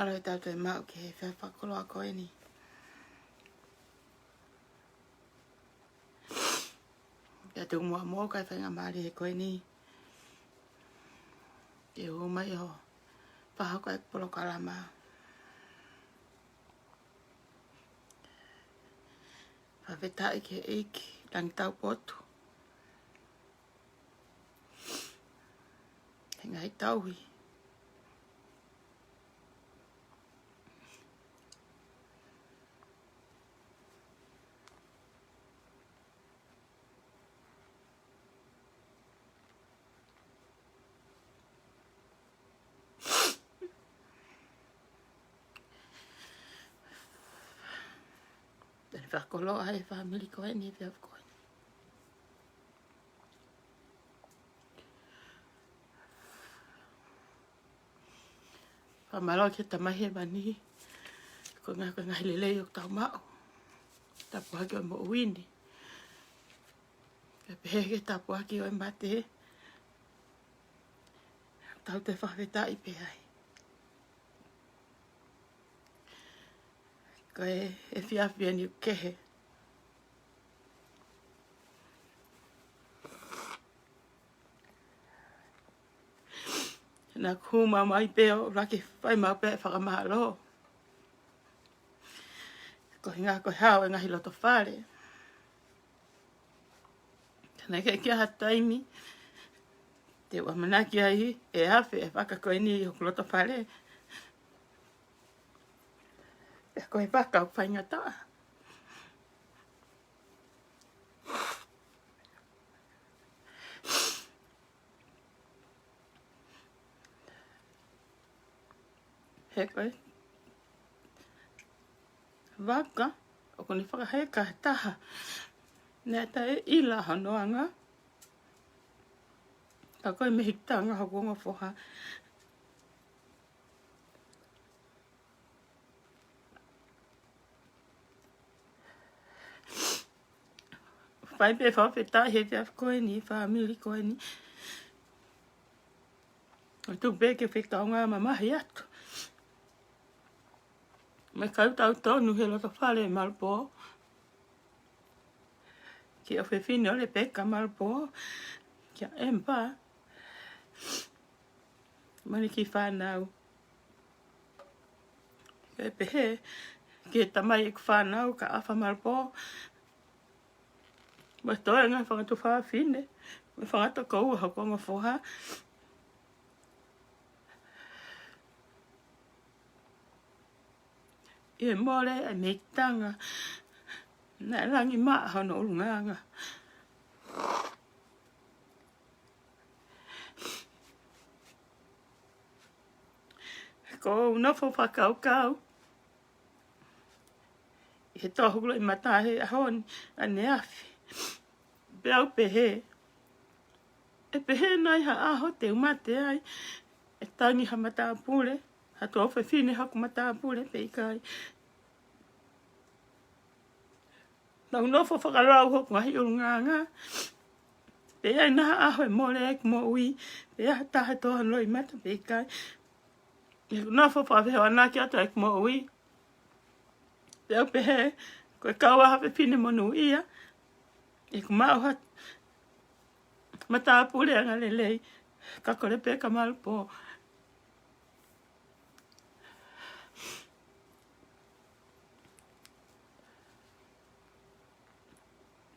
Alo tau te mau ke whakoloa koe ni. Kia tu mua mō kai whainga maari he koe ni. Ke umai ho. Paha koe polo kalama. Whawhetai ke eiki. Tangi tau potu. He ngai tauhi. Whakoloa he whamili koe ni whia koe. Whamalo ke tamahi e mani. Ko ngā hilelei o tau mao. Tapu haki o mo uini. Ke pehe ke tapu haki o e mate. Tau te whawhetai pehai. Ko e whiawhia ni kehe. Nā kuma mai peo raki whai mau pe whakamahalo. Ko ngā koe hao e ngahi loto whare. Tana ke kia hataimi. Te ua manaki ai e awhi e whakakoe ni i hoku loto whare. E koe whakau Feinga taha. He koe. Vika. O koni whakaheka taha. Nea tae ila hanoanga. Ka koe mehikitanga hakonga whoha. whai pe whawheta he pia koe ni, whamili koe ni. O tupe ke whekaunga mamahi atu. Me kau totonu he loto whale Malupo. Ki o whewhine o le peka Malupo. Kia empa. Mani ki fanau. Ke pehe. Ki tamai ek fanau ka Afa Malupo. Ma toi ngai whangatu whawhine. Me whangata kou hako ngā whoha. I mole e mehikitanga. Nā rangi maa hono urunganga. Ko unofo whakaukau. He tohulo I matahe ahoni ane afi. Beau pehe. E pehe nai ha aho te umate ai. E tangi ha matapule. Ha tō whewhine haku matapule peikai. Nau nofo whakarau hoku ngahi urunganga. Pea naha aho e mole ek mo ui. Pea taha toha loi mata peikai. Nofo whawhewa naki ato ek mo ui. Pea pehe. Koe kaua hape pine monu ia. E kumau hat. Matapule anga lelei. Kakore peka Malupo.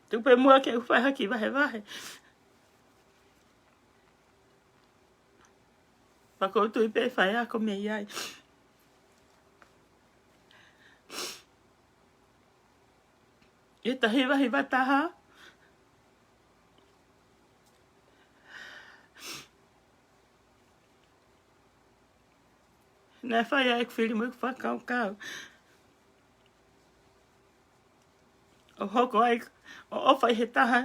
Tupe mua ke uwhai haki wahe wahe. Pako tui pe whai ako me iai. E tahi wahi wa taha. Nā whai a ek whiri mo ek whakaukau. O hoko ai, o ofai he taha.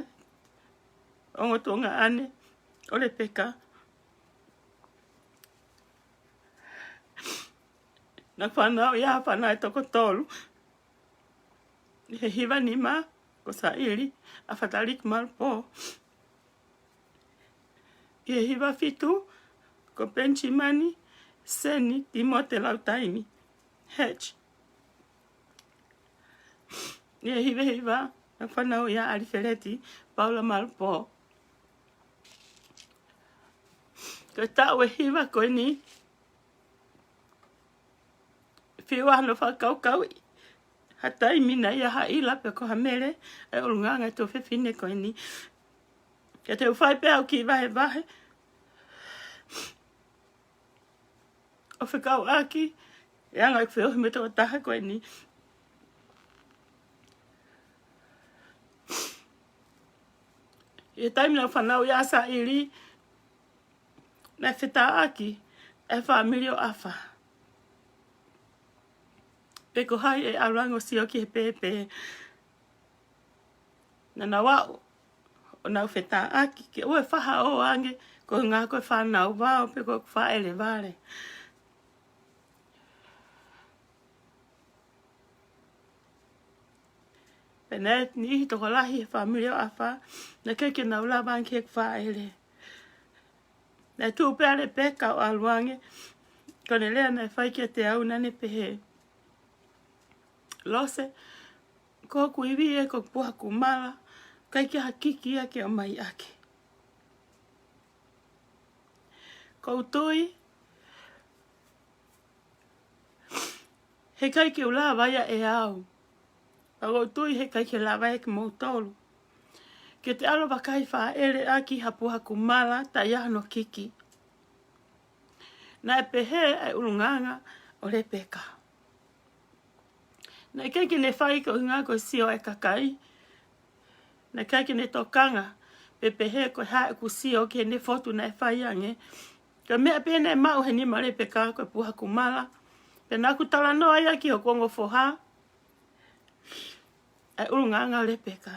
O ngotonga ane, o le peka. Nā fanau ia whanau e toko tolu. He hiwa ni ma, ko sa iri, a whatalik Malupo. He hiwa fitu, ko penchi mani, seni, timote Lau'Ikovi'I. Hedge. He hiwa, na whanau ia arifereti, Paula Malupo. Ko tau e hiwa koe ni. Whiwa no Faka'Iko'i. Hatai mina ia ha'ila pe ko hamere. E urunganga e tō whewhine koe ni. Kia te uwhai pe au ki wahe wahe. O whekau aki. E anga ek whiohi me tō taha koe ni. E taimina whanau ia sa iri. Na wheta aki. E whamiri o Afa. Peko hai e arango si o ki he pepe. Nana wau. O nau wheta aki. Ke ue whaha o ange. Ko ngā koe whanau wau. Peko whaele vare. Pene ni toko lahi he whamiri o Afa. Na keke nau laban ki ek whaele. Na Tupe ale peka o aluange. Kone lea na whai kia te au nane pehe. Lose, ko kuiwi e ko puha kumala, kai kia hakiki ake o mai ake. Ko utui, he kai ki ula waya e au. Ko utui he kai ki ula waya ki mautolu. Ke te alo wakai wha ere aki ha puha kumala ta iahano kiki. Na e pehe e urunganga o le peka. Na keke ne whai ko ngā ko sio e kakai. Na keke ne tokanga. Pepehe ko hae ku sio ke ne fotu na e whai ange. Ka mea pene e mau he ni mare peka ko puha kumala. Pena ku tala noa ia ki ho kongo foha. E urunganga le peka.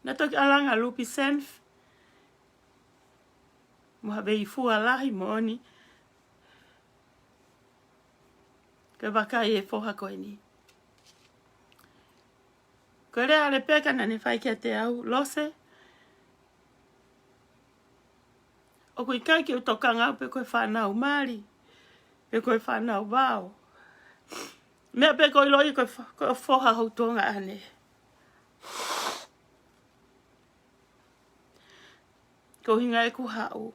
Na toki alanga lupi senf. Moha vei fua lahi mooni. Ke wakai e foha koe ni. Ko rea le peka na ne whai kia te au lose. O kui kai ki o toka ngau pe koe whanau mari. Pe koe whanau wao. Mea pe koe loi koe whoha hau tonga ane. Ko hinga e ku hau.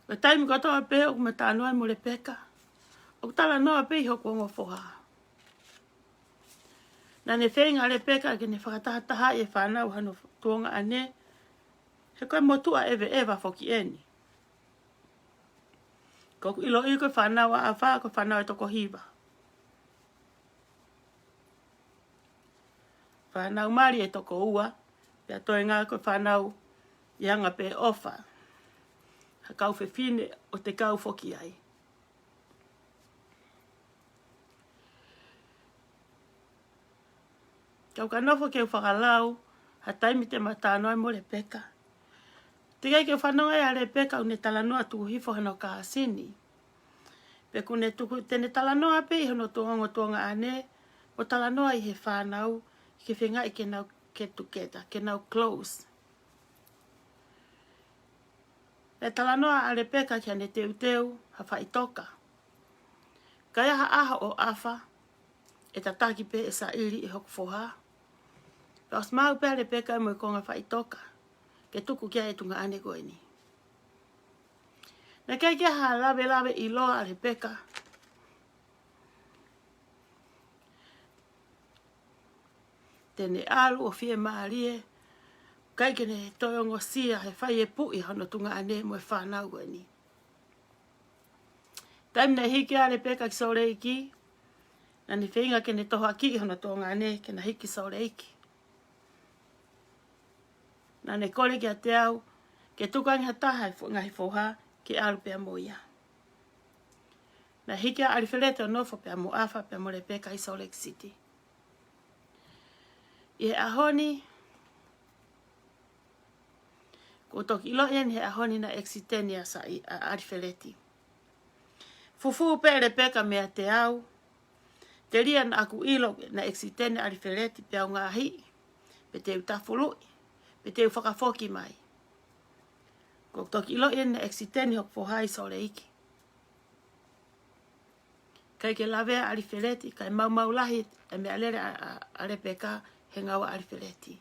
Ko taimi katoa pe o kuma tānoa mo le peka. O tala noa pe ho ko ngo whoha. Na ne Feinga le peka ke ne fakataha e fanau hano tonga ane. He koe motua eva foki eni. Ko ilo i koe fanau a afa ko fanau e toko hiva. Fanau mari e toko ua. Pea toe ngā koe fanau ianga pe ofa. Ha kau fefine o te kau foki ai. Kau ka nofo ke whakalau, ha taimi te matanoa mo le peka. Te kai ke whanau e a le peka une tala noa tuku hifo hano ka asini. Pe kune tuku tene tala noa pe hano tonga ane, o tala noa i he whanau, ke whenga i kenau ketuketa, kenau close. Pe tala noa a le peka kia ne teu ha whaitoka. Kaiha'a o afa, e ta taki pe e sa iri e hoku foha. Paus mau pe le peka e mo konga whaitoka. Ke tuku kia e tunga ane koe ni. Na kai kia ha lawe i loa le peka. Tene alu o fie maarie. Kai kene toyongo sia he whai e pui hano tunga ane mo e whanau koe ni. Taim na hiki a le peka ki sore iki. Na ni Feinga kene toha ki hano tonga ane kena hiki sore iki. Na ne kore kia te au, ke tukangi ha taha ngahi foha ke alu pia moia. Na hiki a ariferete o nofo pia mo afa pia mo le peka i Salt Lake City. I he ahoni, ko toki ilo ien he ahoni na exitenia sa i arifereti. Fufu pe le peka mea te au, te ria na Akilisi na exitenia arifereti pia o ngahi, pe te utafului. Pe te whakafoki mai. Ko toki ilo ien na exiteni hok fohai sole iki. Kai ke lawea arifereti, kai mau lahi, e mea lere a repeka he ngawa arifereti.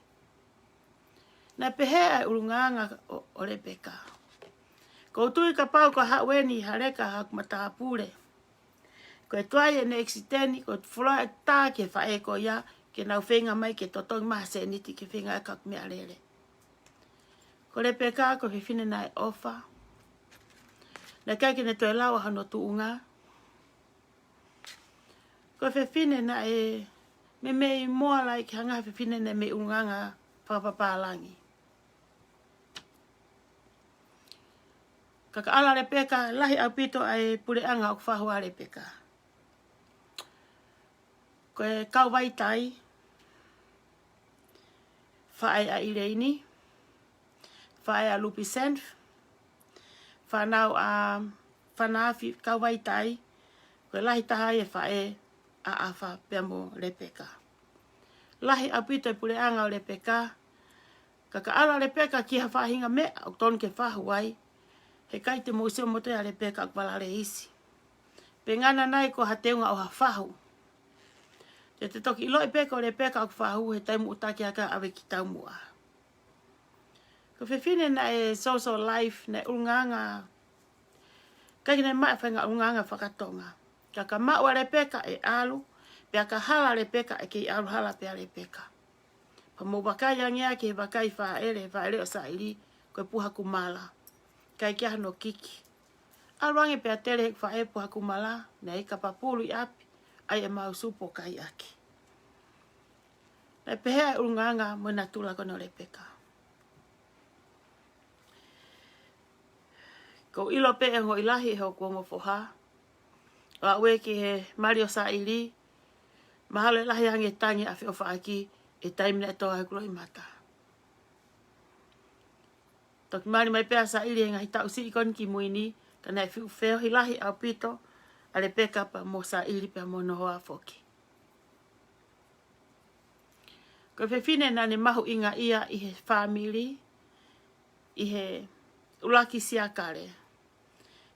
Na pehea e urunganga o repeka. Ko tui ka pau ko haweni hareka hak matapure. Ko e tuai e na exiteni, ko fuloa e tā ke whae ko ia, ke nau Feinga mai ke totonu maha se niti ke Feinga e kak mea lere. Ko le peka ko whiwhine na e ofa. Na kai kene toi lawa hano tuunga. Ko whiwhine na e me moa lai ki hanga whiwhine na me unganga whakapapalangi. Kaka ala le peka lahi au pito ai pure anga o whahua le peka. Ko e kauwai tai. Whae a ireini. Whae a lupi senf. Fanau a whanawhi kauwai tai. Ko lahi taha e whae a afa pia mo le peka. Lahi au pito e pure anga o le peka. Kaka ala le peka ki ha whahinga mea o tonu ke whahuai. He kai te mouseo mote a le peka ak walare isi. Pengana nai ko hateunga o ha whahu. Te toki ilo e peka o le peka ak whahu he taimu utaki aka awe ki tau mua. Ko whiwhine na e social life na unganga. Kai kina maa whainga unganga whakatonga. Kaka maa wa le peka e alu. Pea ka hala le peka e kei alu hala pea le peka. Pa mo wakai angea ke wakai whaere o sa ili koe puha kumala. Kai kia no kiki. Aluange pea tere hek whae puha kumala. Na ika papulu i api. Ai e mau supo kai aki. Na pehea e unganga mo na tula kono le peka. Ko ilo pe e ngoi lahi e ho kuongo foha. Wa ue ki he Mario sa ili. Mahalo e lahi hange tangi a whio whaaki e taimina e toa he kulo i mata. Toki mani mai pea sa ili e ngahi tau si ikon ki muini. Ka nei whiu whio hi lahi au pito. ale peka pa mo sa ili pa mo nohoa foki. Ko fefine na ne mahu inga ia i he family, i he ulaki siakare.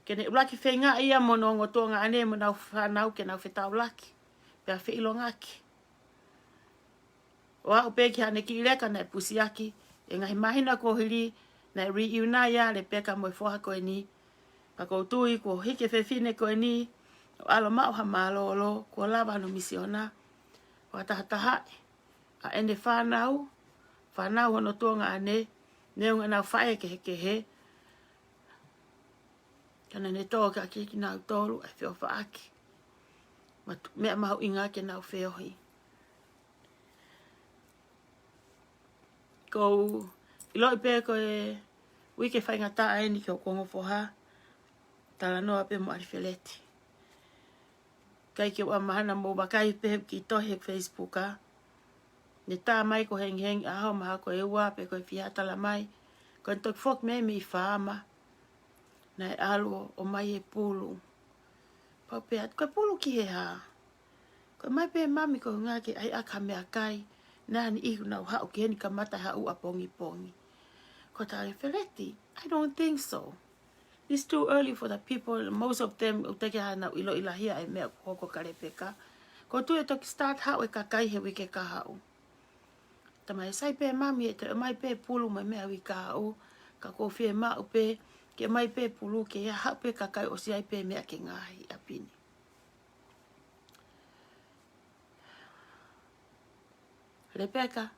Kene ulaki Feinga ia mo no ngotonga ane mo nau fanau kenau fetau laki. Pea feilo ngaki. Wa upe ki hane ki ileka na pusiaki, e ngahi mahina ko hili na reuna ia le peka mo foha ko ni. Pa koutui ko hike fefine ko ni, alo mau ha malolo, ko lava no misiona, wa taha a ene fanau hono tonga ane, neunga nau fae ke he, kana ne toka ki nau tolu e feo faaki. Mea mahu inga ke nau feo hi. Ko ilo ipe ko e wike Feinga ta'a ni ko kongo foha, Tala noa pe mo arifeleti. Kai Koa mahana mo bakai pe ki tohe Facebook a. Ni tā mai ko heng aho maha ko e ua pe ko e fia tala mai. Ko entok fok me mi whaama. Na e alo o mai e pulu. Pau pe at ko pulu ki he ha. Ko mai pe mami ko ngā ke ai aka mea kai. Nā ni ihu nau hau ki heni ka mata hau a pongi. Ko tā arifeleti. I don't think so. It's too early for the people. Most of them uteke hana ilo ilahia e mea koko karepeka. Ko tu e toki start hau e kakai he wike ka hau. Tama e sai pe mami e te mai pe pulu mai mea wika hau. Ka kofi e mau pe ke mai pe pulu ke ia hau pe kakai o si ai pe mea ke ngahi a pini. Repeka.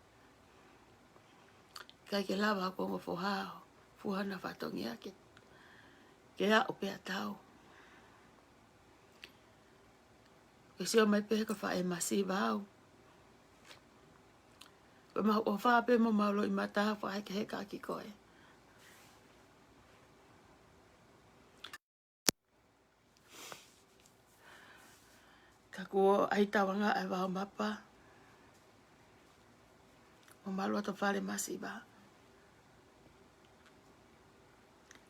Kai ke lava kongo fohao. Fuhana fatongi ake. Ke a o pea tau. Ke sio mai pe ka whae masiva au. Ko mahu o wha pe mo malolo i mataha whae ke he Kai Koa. Ka kua ai tawanga ai wao mapa. O malolo to whale masiva.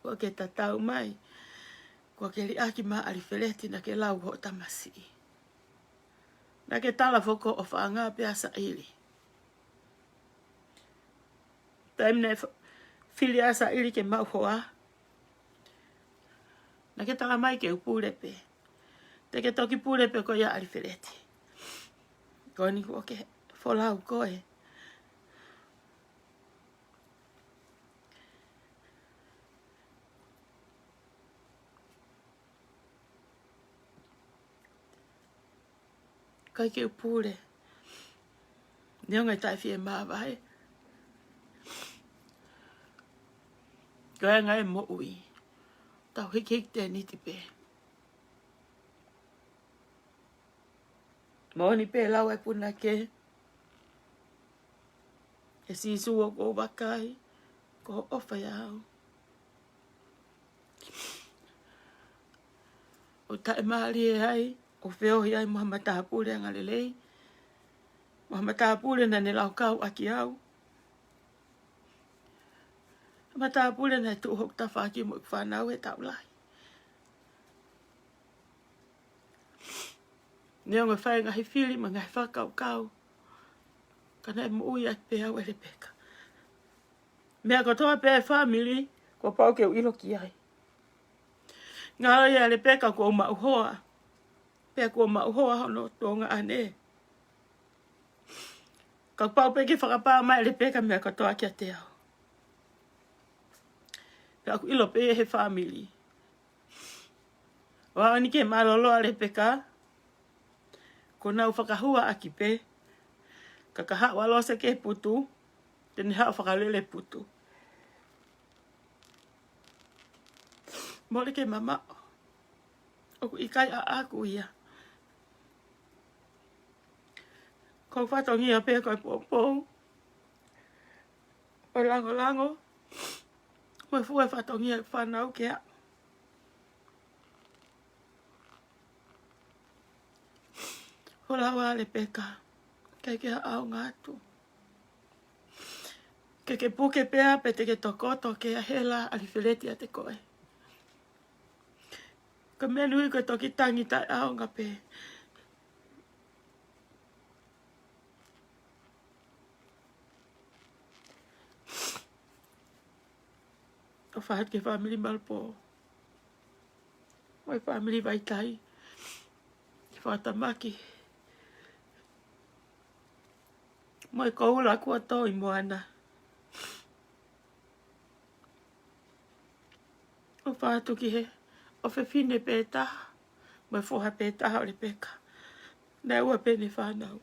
Ko ke tatau mai. Ko ke li aki maa arifeleti na ke lau ho tamasi. Na ke tala foko o fanga pe asa ili. Taim ne fili asa ili ke mau hoa. Na ke tala mai ke upurepe. Te ke toki purepe ko ia arifeleti. Ko ni ko ke folau koe. Kai ke upure. Nionga tai fie maa vai. Koe ngai mo ui. Tau hik te ni tipe. Mo ni pe lau e puna ke. E si suo ko wakai. Ko ofa iau. O tae maari e hai. O feo hi ai Muhammad Tahapule anga lelei. Muhammad Tahapule na ne lau kau aki au. Muhammad Tahapule na tu hok ta whaki mo fanau e tau lahi. Neo ngai whae ngahi whiri ma ngai whakau. Kana e mo ui at pe au ele peka. Mea ko toa pe family. Ko pau ke uilo ki ai. Ngā oi ele peka ko ma uhoa. Pea kua mauhoa hono tonga ane. Ka pau pe ki whakapā mai le peka mea katoa kia te au. Pea ku ilo pe he family. Wa ni ke malolo le peka. Ko nau whakahua aki pe. Ka kaha walose ke putu. Tene hao whakalele putu. Mole ke mama. Oku ikai a aku ia. Ko whatongi a pēr koe pōpō. O lango. Koe fue whatongi a fanau kia. Ko lawa le peka. Kei kia au ngātu. Ke puke pēr pe te ke tokoto ke a hela alifileti a te koe. Ko Ka mea nui koe toki tangi tai aonga pe. O whahat ke family Malupo. Moi family Vaitai. Whatamaki. Moi koula kua tō i moana. O whahatu ki he. O whiwhine pē taha. Moi whoha pē taha o le peka. Nā ua pēne whanau.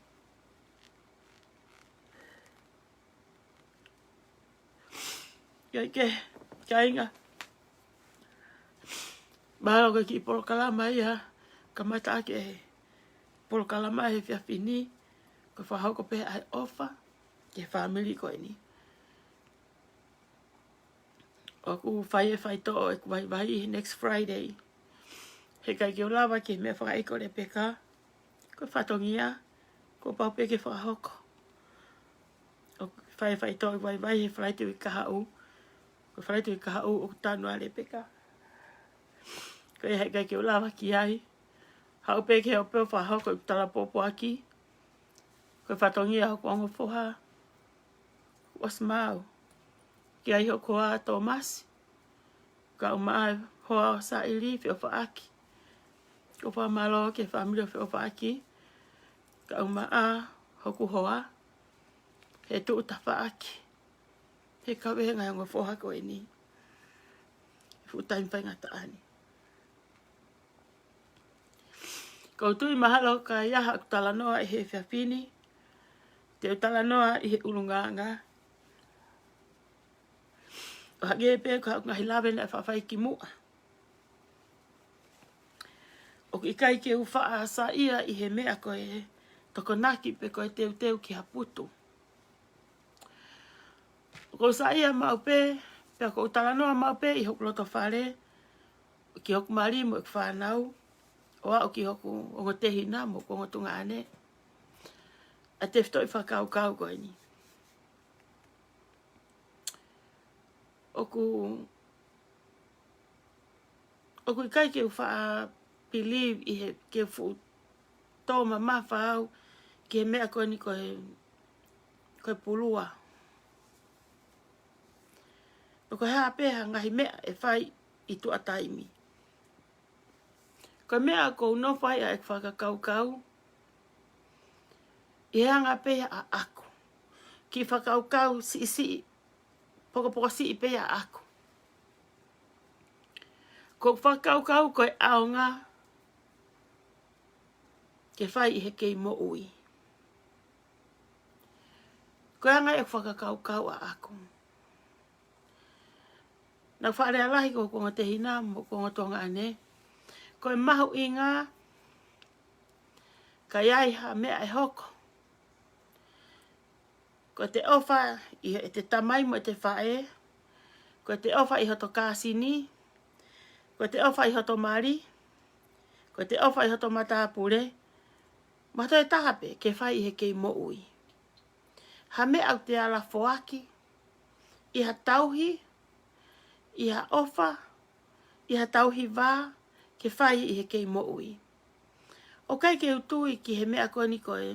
Kai ke. Kainga. Mahalo ka ki polo kalama ia. Ka mata ake e. Polo kalama he whiawhini. Ko whahau ko pēha ai ofa. Ke family ko ni. O ku whai e whai tō e ku vai next Friday. He kai ki o lawa ki mea whakaiko le peka. Ko whatongia. Ko paupe ke whakahoko. O whai e whai tō e vai he whai te wikahau. Ko whai te wikahau o tanua le peka. Ko e kai ki o lawa ki ai. Hau pe ke o peo whahoko i Tala popo aki. Ko whatongia o kuango whoha. Was mau. Ki ai ho koa Thomas. Ka umaa hoa sa ili fi o whaaki. Ko wha malolo ke whamiri o fi o whaaki. Ka umaa hoku hoa. He tu uta whaaki. He kawe he ngai ongo whoha ko e ni. Futain Feinga taani. Ko tui mahalo ka iaha ku Tala noa i he whiawhini. Te o Tala noa i he urunganga. O hake e pē ka ngahi lawe na whawhai ki mua. O ki kai ke u wha sa ia i he mea koe toko naki pe koe teu ki haputu. O ko sa ia mau pē, pe ko Tala noa mau pē i hoku loto whare. Ki hoku mari mo e fanau. O au ki hoku ongo tehina mo ko ongo tunga ane. A te whito i whakau koe ni. Oku kai ke wha believe i he ke fu tō mama whau ki he mea koe ni koe pulua. O koe haa pēha ngahi mea e whai i tu ataimi. Koe mea kou no whai a e whakakau. I hanga pēha a aku. Ki whakakau si poko si i pēha aku. Ko whakakau koe aonga. Ke whai i he kei mo ui. Koe anga e whakakau a aku. Nā whaarea lahi ko konga te hina mo konga tonga ane. Koe mahu inga. Ka iai ha mea e hoko. Ko te ofa i te tamai mo te whae. Ko te ofa i hoto kāsini. Ko te ofa i hoto mari. Ko te ofa i hoto matapure. Mato e tahape ke whai i he kei mo ui. Ha me au te ala foaki. I ha tauhi. I ha ofa. I ha tauhi wā. Ke whai i he kei mo ui. O kai ke utui ki he mea koe ni koe.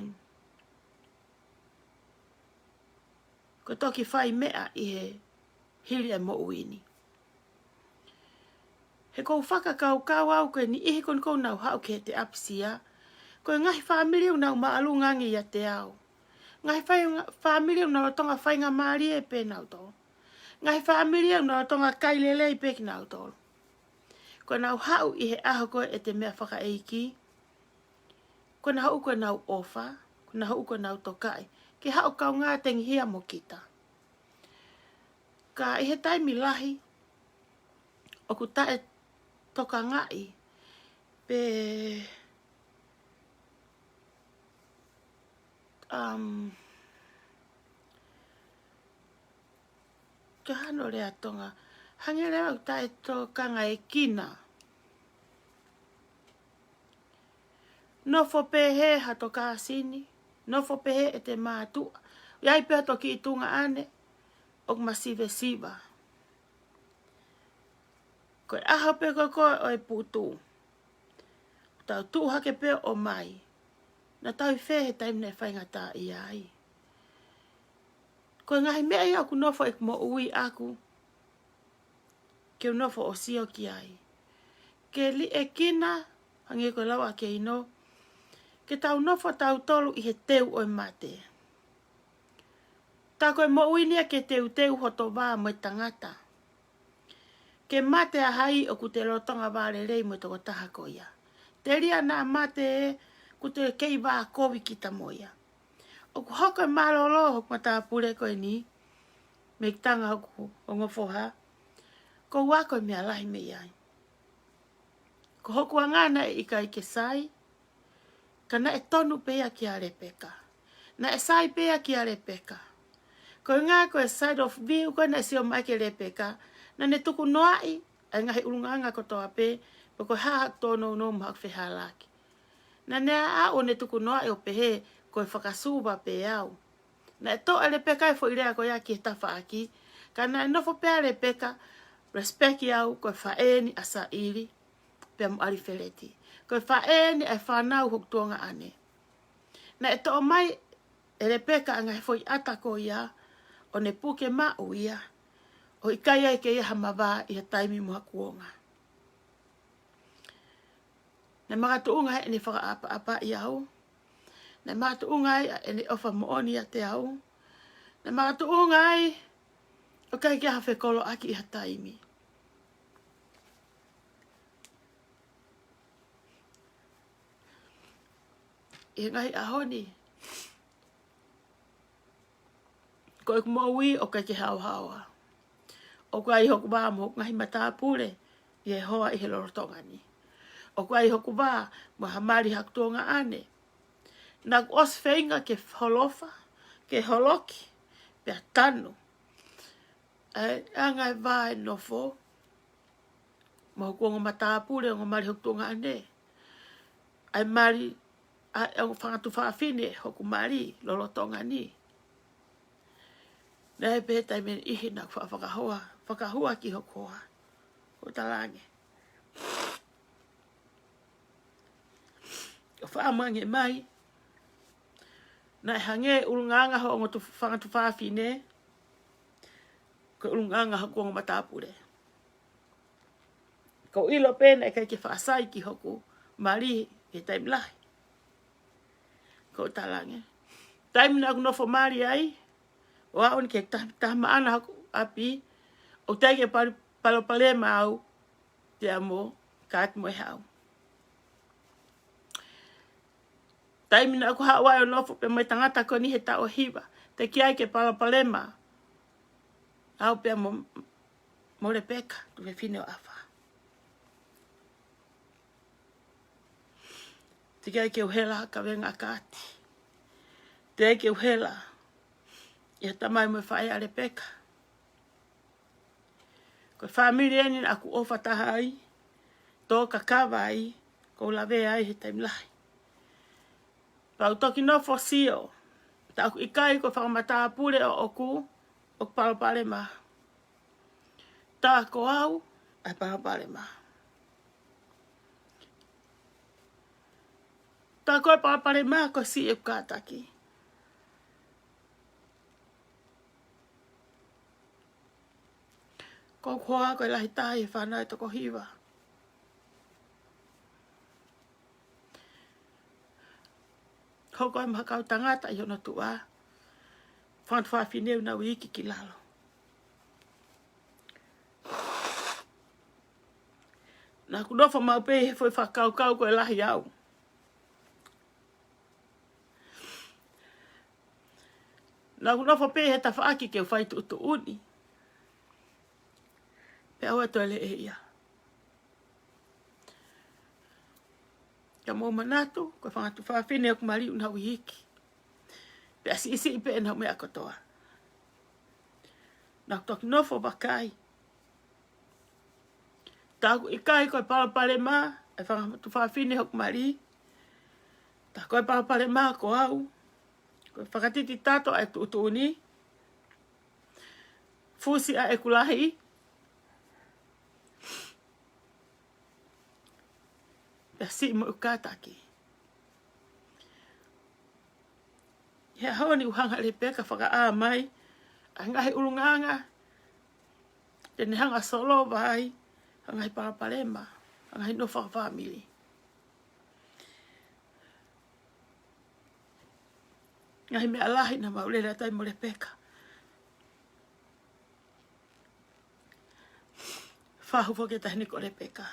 Ko toki whai mea i he hiri e mo uini. He kou whakakau au koe ni ihe kon kou nau hau ke te apisia. Koe ngahi whamiri nau maalu ngangi ia te au. Ngahi whamiri nau tonga Feinga maari e pe nau tō. Ngahi whamiri nau tonga kailele i pe ki nau tō. Koe nau hau i he aho koe e te mea whakaeiki. Koe nau hau koe nau ofa. Koe nau hau koe nau tokai. Ke hau kau ngā tengi hia mo kita. Ka i he taimi lahi, o ku tae toka ngai, pe ke hano rea tonga, hangi rea o tae toka ngai kina. Nofo pehe ha toka asini, nofo pehe e te mātua. Iai pēha toki i tunga ane, o masive siva. Koe aha pe koe o e putu. tau tu hake pe o mai. Na tau I whehe taim nei whainga tā I ai. Ko ngahi mea I aku nofo e mo ui aku. Ke nofo o sio ki ai. Ke li e kina, hangi ko lau a ke ino. Ke tau nofo tau tolu I he teu o mate. Tā koe mo ui nia ke teu hoto wā mo tangata. Ke mate a hai o ku te rotonga wāre rei mo toko taha ko ia. Te ria nā mate e ku te kei wā kowi ki ta moia. O ku hoko e malolo hoku mata pure koe ni. Mehikitanga hoku o ngofoha. Ko wako e mea lahi me iai. Ko hoku angana e ika I ke sai. Ka na e tonu pea ki a repeka. Na e sai pea ki a repeka. Ko ngā ko e side of view ko na e sio mai ke repeka. Na ne tuku noai, ai ngahi urunganga ko toa pe, ko hahak tono no mahak whihalaki. Na nea a o ne tuku noai o pehe, ko e whakasuba pe au. Na e to ale peka e fo irea ko ia ki e tafa aki, ka na e nofo pe ale peka, respect au ko e whaeni asa iri, pe mu ari wheleti. Ko e whaeni ai fanau hok tuonga ane. Na e to o mai, ele peka anga he fo I ata ko ia, o ne puke ma o ia, o I kai ai ke ia hamawā I a taimi mua kuonga. Na mga tuunga he ni whakaapa I au. Na mga tuunga he ni ofa mooni a te au. Na mga tuunga he o kai kia hawhekolo aki I a taimi. I ngai ahoni. Ko e kumaui o kai ke hau hawa. O kai hoku wā mo ngahi matapure I he hoa I he lorotonga ni. O kai hoku wā mo hamari hakutonga ane. Na os Feinga ke holofa, ke holoki, pe tanu. Angai wā e nofo. Mo kuonga matapure o mari hakutonga ane. Ai mari, au fangatu whaafine hoku mari lorotonga ni. Na he pētai meni ihi na whakahua ki hokoa. Ko talange. O whaamange mai. Na e hange urunganga ho ngotu whangatu whaafine. Ko urunganga ho kuonga matapure. Ko ilo pēna e kai ke whaasai ki hoku. Mari e taim lahi. Ko talange. Taim na kunofo mari ai. O aon ke taha maana haku api. O tege palopale mau. Te amo. Ka ati mo e hau. Taimina aku hawai o nofo pe mai tangata ko ni he ta o hiva. Te kiai ke palopale mau. Au pe amo mo repeka. Tu me fine o afa. Te kiai ke uhela ka venga kati. Te ke uhela. Ia tamai mo whae a repeka. Ko familia ni aku ofa taha ai. Tō kakaava ai. Ko lawe ai he taim lahi. Pau toki no fosio. Ta aku ikai ko whakamata pure o oku. O palopale ma. Ta ko au. Ai palopale ma. Ta ko palopale ma ko si e taki. Ko koa ko lahi tahi fanau toko hiva. Ko koe mahakau tangata I ono tua. Whantu whawhineu na wiki ki lalo. Na kunofa maupe he foi whakau koe lahi au. Na kunofa pe he tawhaaki ke whai tu uni. Pe awa toele e ia. Ka mō manatu, ko whangatu whawhine o kumari una wihiki. Pe asi isi I pe ena mea kotoa. Na kutoki nofo wakai. Tāku ikai koe palapale mā, e whangatu whawhine o kumari. Tā koe palapale mā ko au. Koe whakatiti tato ai tu uni. Fusi a e kulahi. Pea si mo ukataki. He honi uhanga le peka whaka'a mai. Angahi ulunganga. Tene hanga solo vai. Angahi parapalema. Angahi no whakawhamili. Ngahi mea lahi na maulera tai mo le peka. Whahu whoke tahini ko le peka.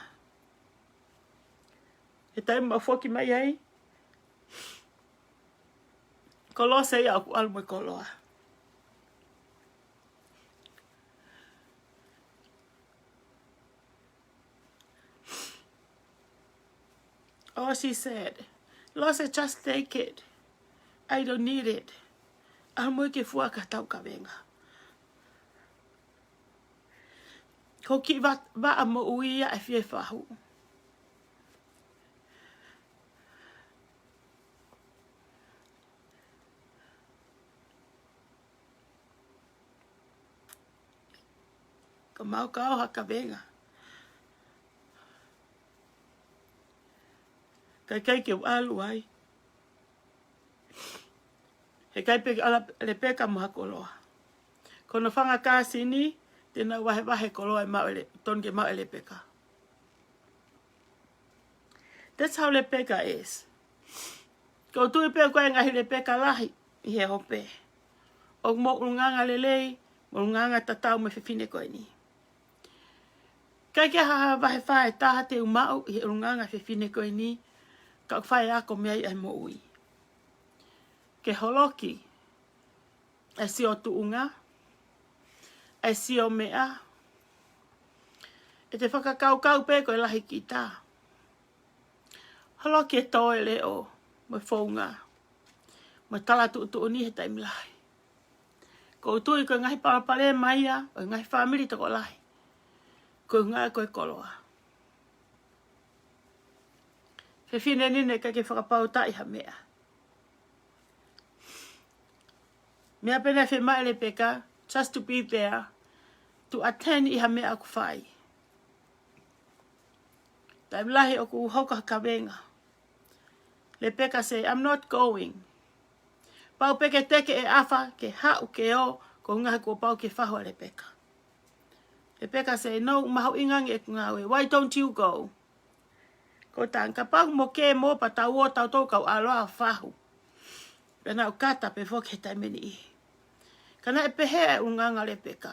E tai ma whoki mai ai. Koloa se ia aku alu mo koloa. Oh, she said, Lord said, just take it. I don't need it. Alu mo ke fua ka tau ka venga. Ko ki va a mo uia e fie whahu. Ka mau ka au haka venga. Kai ke alu ai. He kai pe ala le peka mo hakoloa. Kono fanga ka sini, tena wahe koloa e mau ele, tonge mau ele peka. That's how le peka is. Ko tui pe koe ngahi le peka lahi, i he hope. O mo unganga lelei, mo unganga tatau me whiwhine koe ni. Kai ke haha wahe whae taha te umau i he unganga whiwhine koe ni, ka whae ako mea i ai mo ui. Ke holoki, e si o tuunga, e si o mea, e te whakakau pe koe lahi ki tā. Holoki e toe leo, mo Feinga, mo Tala tu'u ni he taimilahi. Ko tui koe ngahi parapale maia, o ngahi family toko lahi. Koe ngai koe koloa. Whiwhine nine kai ke whakapautai ha mea. Mea pena whi mai le peka, just to be there, to attend i ha mea aku whai. Taimilahi o ku hoka ka venga. Le peka say, I'm not going. Pau peke teke e afa, ke ha'u ke o, ko ngahi ko pau ke whahua le peka. Le peka say, no, mahu ingangi e kungawe, why don't you go? Ko tānka pau mo ke mo pa tau o tau tau kau aloa whahu. Pena o kata pe whoke taimeni i. Kana e pehe e unganga le peka.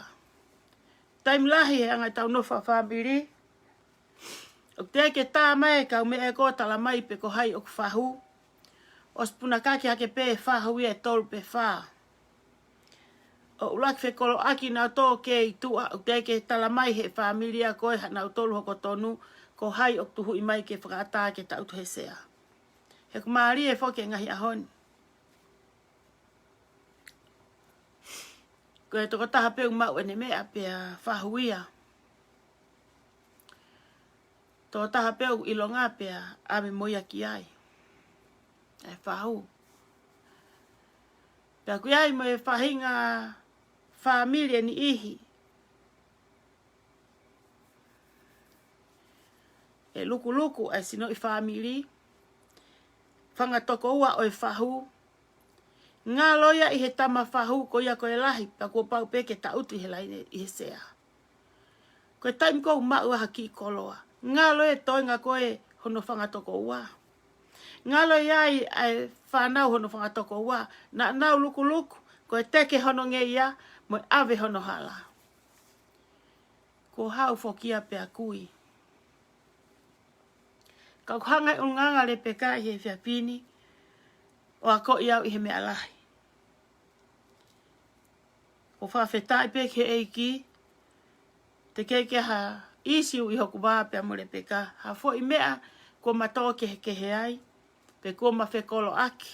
Taimilahi he angai tau nofa whamiri. O teke tā mai kau me e ko tala mai pe ko hai o whahu. O spuna kaki hake pe whahu e tolu pe wha. O ulak fe kolo aki na tō ke i tua o teke tala mai he whamiria koe hana o tolu hoko tonu ko hai o tuhu i mai ke whakata ke tau tuhe sea. He kumari e whoke ngahi ahoni. Ko e toko taha peu mau ene mea pe a whahuia. Toko taha peu ilonga pe a ame moia ki ai. E whahu. Pea kui ai mo e whahinga familia ni ihi. E luku ai sino i family. Fanga toko ua o e whahu. Ngā loia i he tama whahu ko ia koe lahi, pa kua pau peke ta utu i he laine i he sea. Koe taim kou mau aha ki koloa. Ngā loia toinga koe hono whanga toko ua. Ngā loia ai fanau hono whanga toko ua. Na nau luku, koe teke hono nge ia, mo ave hono hala. Ko hau whokia pea kui. Kau hangai unganga le peka i he whiapini, o a ko iau i he mea lahi. O whawhetai peke eiki, te keke ha isiu i hoku wā pia mo le peka. Ha fo i mea ko matoa ke he ai, pe ko ma whekolo aki.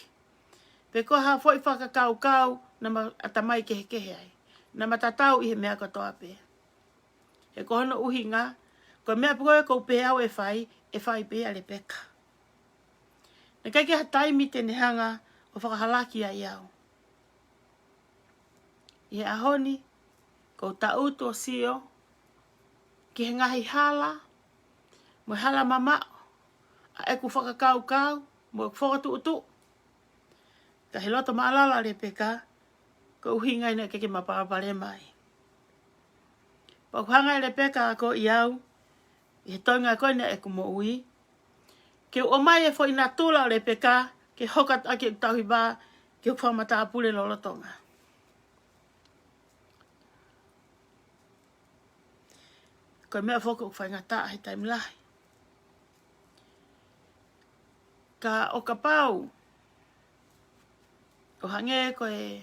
Pe ko ha fo i whakakau na ma atamai ke he ai. Na matatau i he mea katoa pe. He ko hono uhinga, ko mea pukoe ko pe au e whai pe a le peka. Na kai ha taimi te nehanga o whakahalaki a iau. I ahoni, ko tauto sio, ki he ngahi hala, mo hala mamao, A e ku whakakau, mo whakatu. Ka he loto maalala le peka, ko uhinga ina ke mapapare mai. Pa kuhanga le peka ko iau, i he Tonga ko ina e ku mo ui. Ke o mai e fo ina tula le peka, ke hokat ake tauhiba, ke whamata apule lo Tonga. Ko mea foko whainga taa he taim lahi. Ka o ka pau, o hange ko e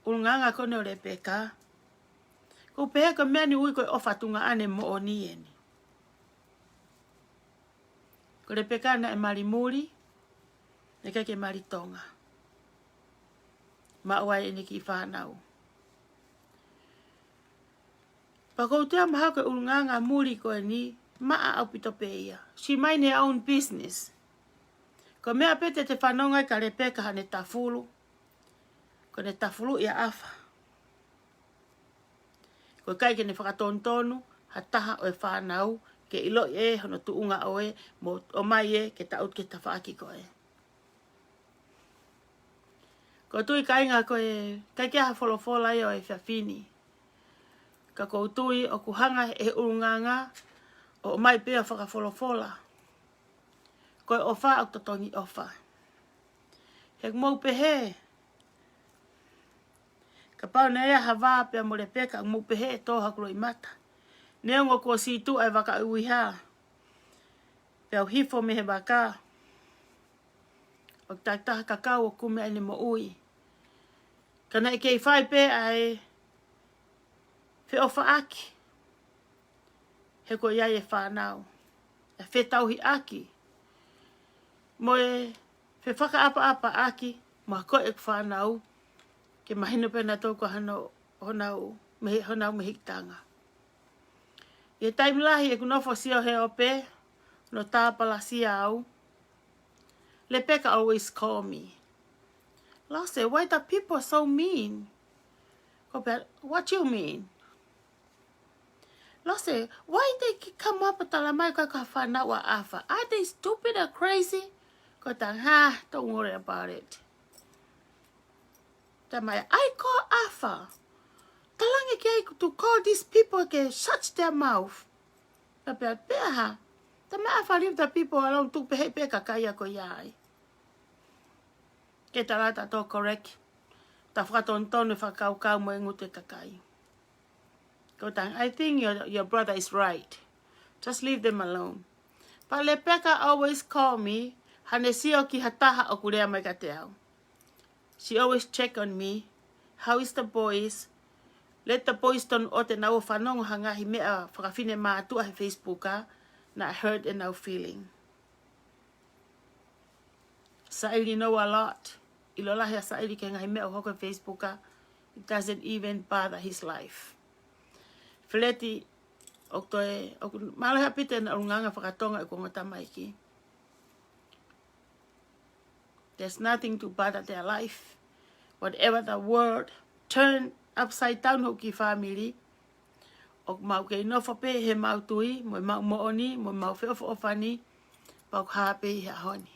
ulunganga ko ne o le peka, ko pehe ko mea ni ui ko e ofatunga ane mo o ni eni. Ko le peka na e mari muri, ne ke mari tonga. Ma uai ene ki fanau. Pa kou tea maha ko ulunganga muri ko e ni, maa au pito peia. She mind her own business. Ko mea pete te whanonga ka le peka hane tafulu. Ko ne tafulu ia afa. Ko kai ke ne whakatontonu, ha taha o e whanau, ke ilo e hono tuunga oe, mo o mai e ke taut ke tawhaki ko e. Ko tui kainga ko e, kai ke ha wholofola e o e whiawhini. Ka kou tui o kuhanga e urunganga, o mai pea whakawholofola. Ko e ofa au totongi ofa. He mou pehe. Ka pau na ea hawa pia mo le peka mou pehe e toha kuro i mata. Neongo ko si tu ai Faka'Ilo. Pia hifo me he baka. O taha kakao o kume ane mo ui. Kana i kei whai pe ai fe ofa aki. He ko iai e fanau. E fe tauhi aki. Mo e fe whakaapa aki, ma ko e fanau, ke mahino pena toko honau mehikitanga. E taim lahi e kunofo sio he ope, no tāpala sia au. Le peka always call me. Lase, why the people so mean? What you mean? Lase, why they come up with Tala mai ka fanau afa? Are they stupid or crazy? Ha, don't worry about it. I call Afa. Talangi ke to call these people ke shut their mouth. Tapi ha. Afa leave the people alone to pe kakaya ko yai. Ke Tala ta to correct. Ta totonu fakau mo ngutu kakai. I think your brother is right. Just leave them alone. But le peka always call me. Hane sio ki hataha o kurea mai ka te au. She always check on me. How is the boys? Let the boys ton o te nau whanongo hangahi mea whakawhine mātua he Facebooka na hurt and now feeling. Saili know a lot. Ilo lahi a Saili ke ngahi mea o hoko Facebooka. It doesn't even bother his life. Fleti o toe, o malaha pite na urunganga whakatonga e kongota maiki. There's nothing to bother their life. Whatever the world turn upside down hoki family. O mau ke inofa pe he mau tui, mo mau mooni, mo mau whiofa ofani, pau hape i honi.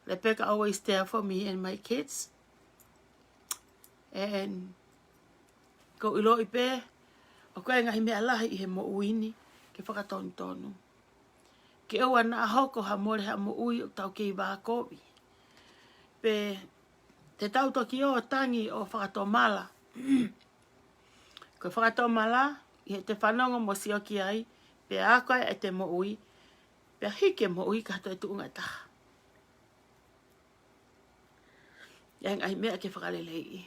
Le peka always there for me and my kids. And ko ilo ipe, o koe ngahi mea lahi i he mo uini, ke whakatontonu. Ke ewa na hoko ha more ha mo ui o tau kei Lau'Ikovi'I. Pe te tau toki o tangi o whakatomala. Ko whakatomala, i he te whanongo mo sioki ai, pe a koe e te mo ui, pe hike mo ui kato e tuunga taha. Yang ai mea ke whakalelei.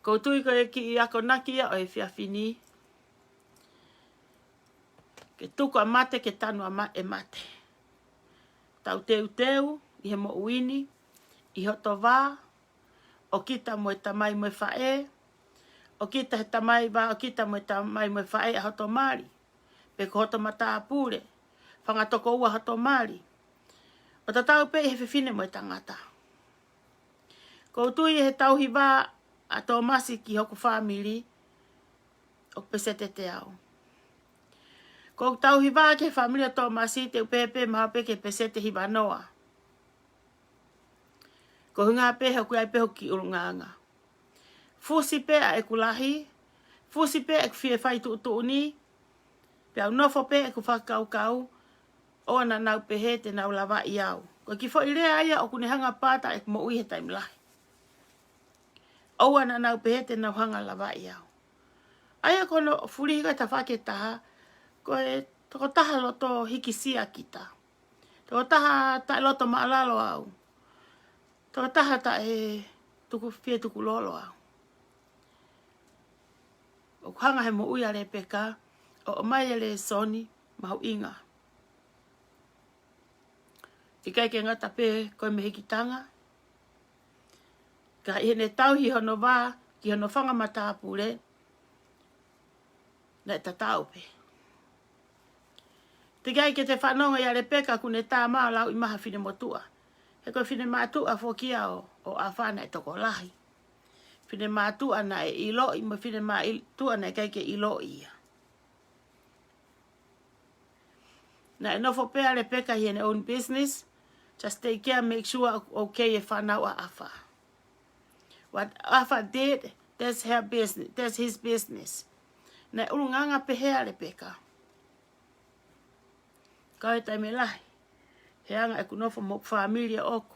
Ko tui ko e ki i ako nakia o e whiawhini, ke tuku a mate ke tanu e mate. Tau teu i he mo uini, i hoto wā, o kita mo e tamai mo e whae, o kita he tamai wā, o kita mo e tamai mo e whae a hoto mari, pe ko hoto mata apure, whanga toko ua hoto mari. O ta tau pe he whiwhine mo e tangata. Ko tui he tauhi wā a tō masi ki hoku whamiri, o pesete te au. Ko tau hiva ke familia tō masi te upepe mahape ke pesete hiva noa. Ko hunga pehe ku ai peho ki urunganga. Fusi pe a eku lahi. Fusi pe e ku fie whai totonu. Pe au nofo pe e ku whakaukau. O ana nau pehe te nau lawa i au. Ko ki fo i rea ia o kune hanga pāta e ku mo ui he taim lahi. O ana nau pehe te nau hanga lawa i au. Aia kono furihiga ta whake taha. Ko e toko taha loto hiki sia kita. Toko taha ta loto maalalo au. Toko taha ta e tuku fie tuku lolo au. O kuhanga he mo ui ale peka. O mai ele soni mahu inga. Ikai ke ngata pe koe mehikitanga. Ka ihene tau hi hono wā. Ki hono fanga mata apure. Na ta tau pe. Tikai ke te whanonga i ale peka kune tā maa lau i maha whine motua. He koe whine mātua whokia o awhana e toko lahi. Whine mātua na e iloi, ma whine mātua na e kai ke iloi ia. Na e nofo pe ale peka hi ene own business. Just take care, make sure okay e fanau a Afa. What Afa did, that's her business, that's his business. Na urunganga pehe ale peka. Kau e taime lahi. He anga e kunofo mo familia oku.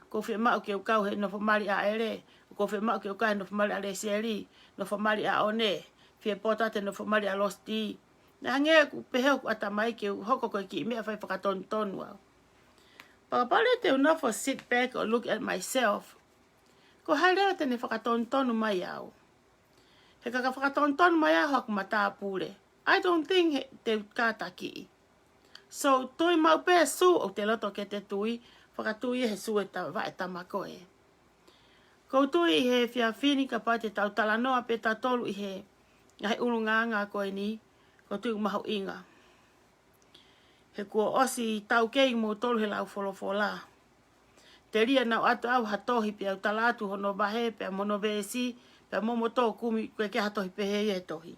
Ko whi mau ke ukau he nofo mari a ere. Ko whi mau ke ukau he nofo mari a le seri. Nofo mari a one. Whi pota te nofo mari a losti. Na hange ku pehe ku atamai ke hoko koe ki mea whai whakatonu au. Pakapale te unofo sit back or look at myself. Ko haere te ne whakatonu mai au. He kaka whakatonu mai au haku mata apure. I don't think te ka taki. So, tui mau pe su o te loto ke te tui, whakatui he su e wa e tamako e. Ko tui i he whia whini ka pai te tau Tala noa pe ta tolu i he urunganga koe ni, ko tui mahu inga. He kua osi tau kei mo tolu he lau wholofola. Te ria nau atu au hatohi pe au tala atu hono bahe pe mono vesi, pe momo tō kumi koe ke hatohi pe he tohi.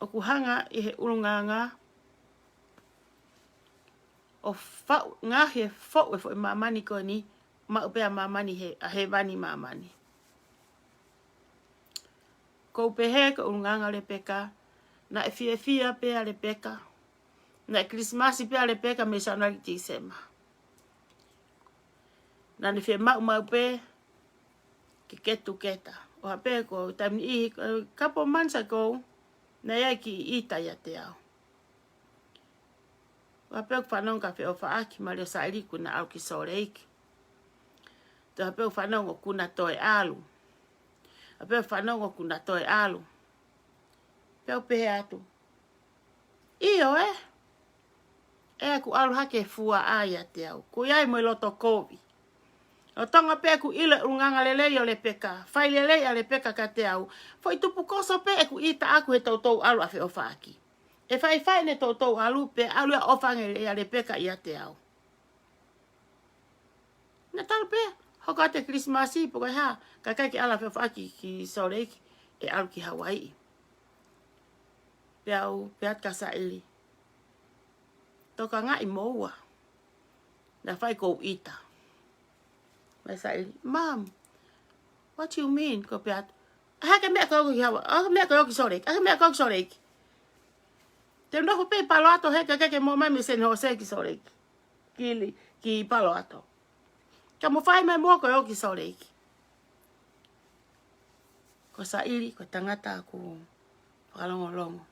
O kuhanga i he urunganga o ngahe fo e mamani ko ni ma upea mamani he vani mamani. Ko pehe ko urunganga le peka na e fia pe ale peka na e Christmas pe ale peka me sanari December. Na ni fe mau pe ke ketu keta. O hape ko time I couple months ago na ia ki ita ia te au. Wapeu whanau ka wheo whaaki mario sairi kuna au ki soreiki. Te wapeu whanau o kuna toe alu. Wapeu whanau o kuna toe alu. Peu pehe atu. Iyo e ku alu hake fua aia te au. Ku iai mo loto kovi. O Tonga pe ku ile unganga lelei o le peka. Whai lelei a le peka ka te au. Foi tupu koso pe e ku ita aku he tautou alu a wheo whaaki. E whai ne tautou alu pe alu a ofange a le peka i a te au. Na talu pe, hoka te Christmasi po kai ha. Ka kai ki ala wheo whaaki ki Soreiki e alu ki Hawaii. Pe au pe at ka saili. Toka nga i moua. Na whai kou ita. Mai saili, Mom, what you mean? Ko pe at, hake mea kau ki Hawaii, hake mea kau ki Soreiki, hake mea kau ki Soreiki. Te nofo pe palo ato heke keke mo mai me sen hose ki Soreiki. Ki palo ato. Ka mo whai mai mua koe o ki Soreiki. Ko saili, ko tangata ku whakalongolongo.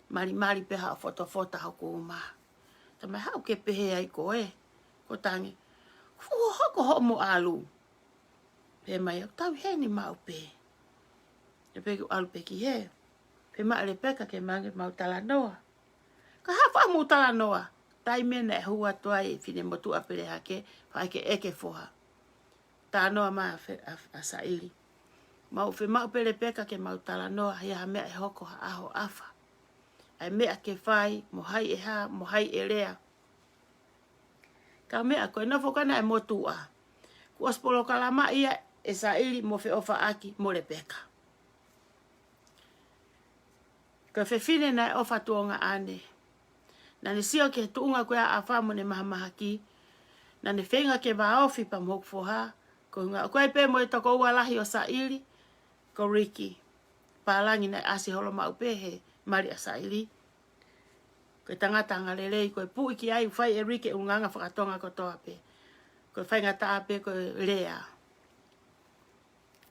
Mari pe hao fota hao ku umaha. Ta mai hao ke pehe ai koe. Ko tangi. Hoko ho mo alu. Pe mai au tau he ni mau pe. E pe ku alu pe ki he. Pe maa le peka ke mange mau Tala noa. Ka hawha mu Tala noa. Tai mena e hua toa e whine motu apere hake. Whae ke eke foha. Tala noa maa a saili. Mau whi mau pele peka ke mau Tala noa. Hia mea e hoko ha aho Afa. Ai mea ke whai. Mo hai e ha. Mo hai e rea. Ka mea koe nofo kana e motua. Ku ospolo kalama ia e saili mo whi ofa aki mo le peka. Ko fefine na ofa tuonga ane. Na ne sio ke tuunga koe afa mo ne mahamaha ki. Na ne Feinga ke vaofi pa mhoku foha. Ko nga koe pe mo e toko ua lahi o saili. Ko Riki. Palangi na asi holo maupehe. Mari a saili. Ko tangata ngalelei ko pu iki ai fai e Riki unganga whakatonga ko toa pe. Ko Feinga taa pe ko lea.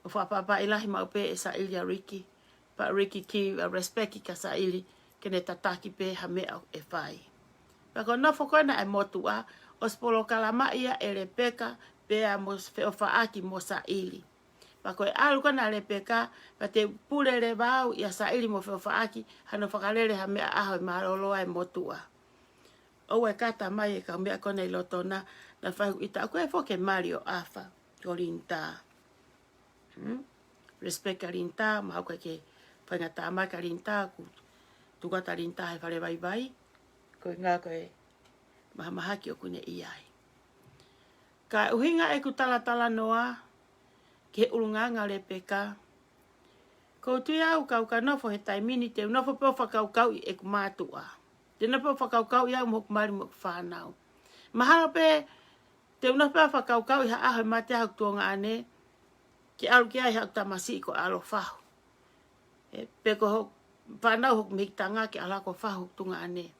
O whapapa ilahi maupe e saili a Riki. Pa Riki ki respect ka saili. Kene tataki pe ha mea e fai. Pako no fokoina e motua. O spolo kalama ia e lepeka. Pea mo feofa aki mo saili. Pako e alu kona lepeka. Pa te pulele vau ia saili mo feofa aki. Hano whakalele ha mea aho e malolo e motua. O e kata mai e ka mea kona i loto na. Na whaihu ita. Koe foke Mario Afa. Ko rinta. Respect ka rinta. Maha koe ke whainga tāma ka rinta. Tukata rinta he whare vai vai. Koe ngā koe maha ki o kune iai. Ka uhinga e ku tala noa. Ke urunganga le peka. Ko tui au kau ka nofo he taimini te nofo peo whakaukau i e ku mātua. Te nofo whakaukau i au moku mari moku whanau. Mahalo pe te nofo peo whakaukau i ha aho e mate hau tuonga ane. Ki alu ki ai hau tamasi ko alo whahu. Pe ko fanau hok mehikitanga ki ala ko whahu tunga ane.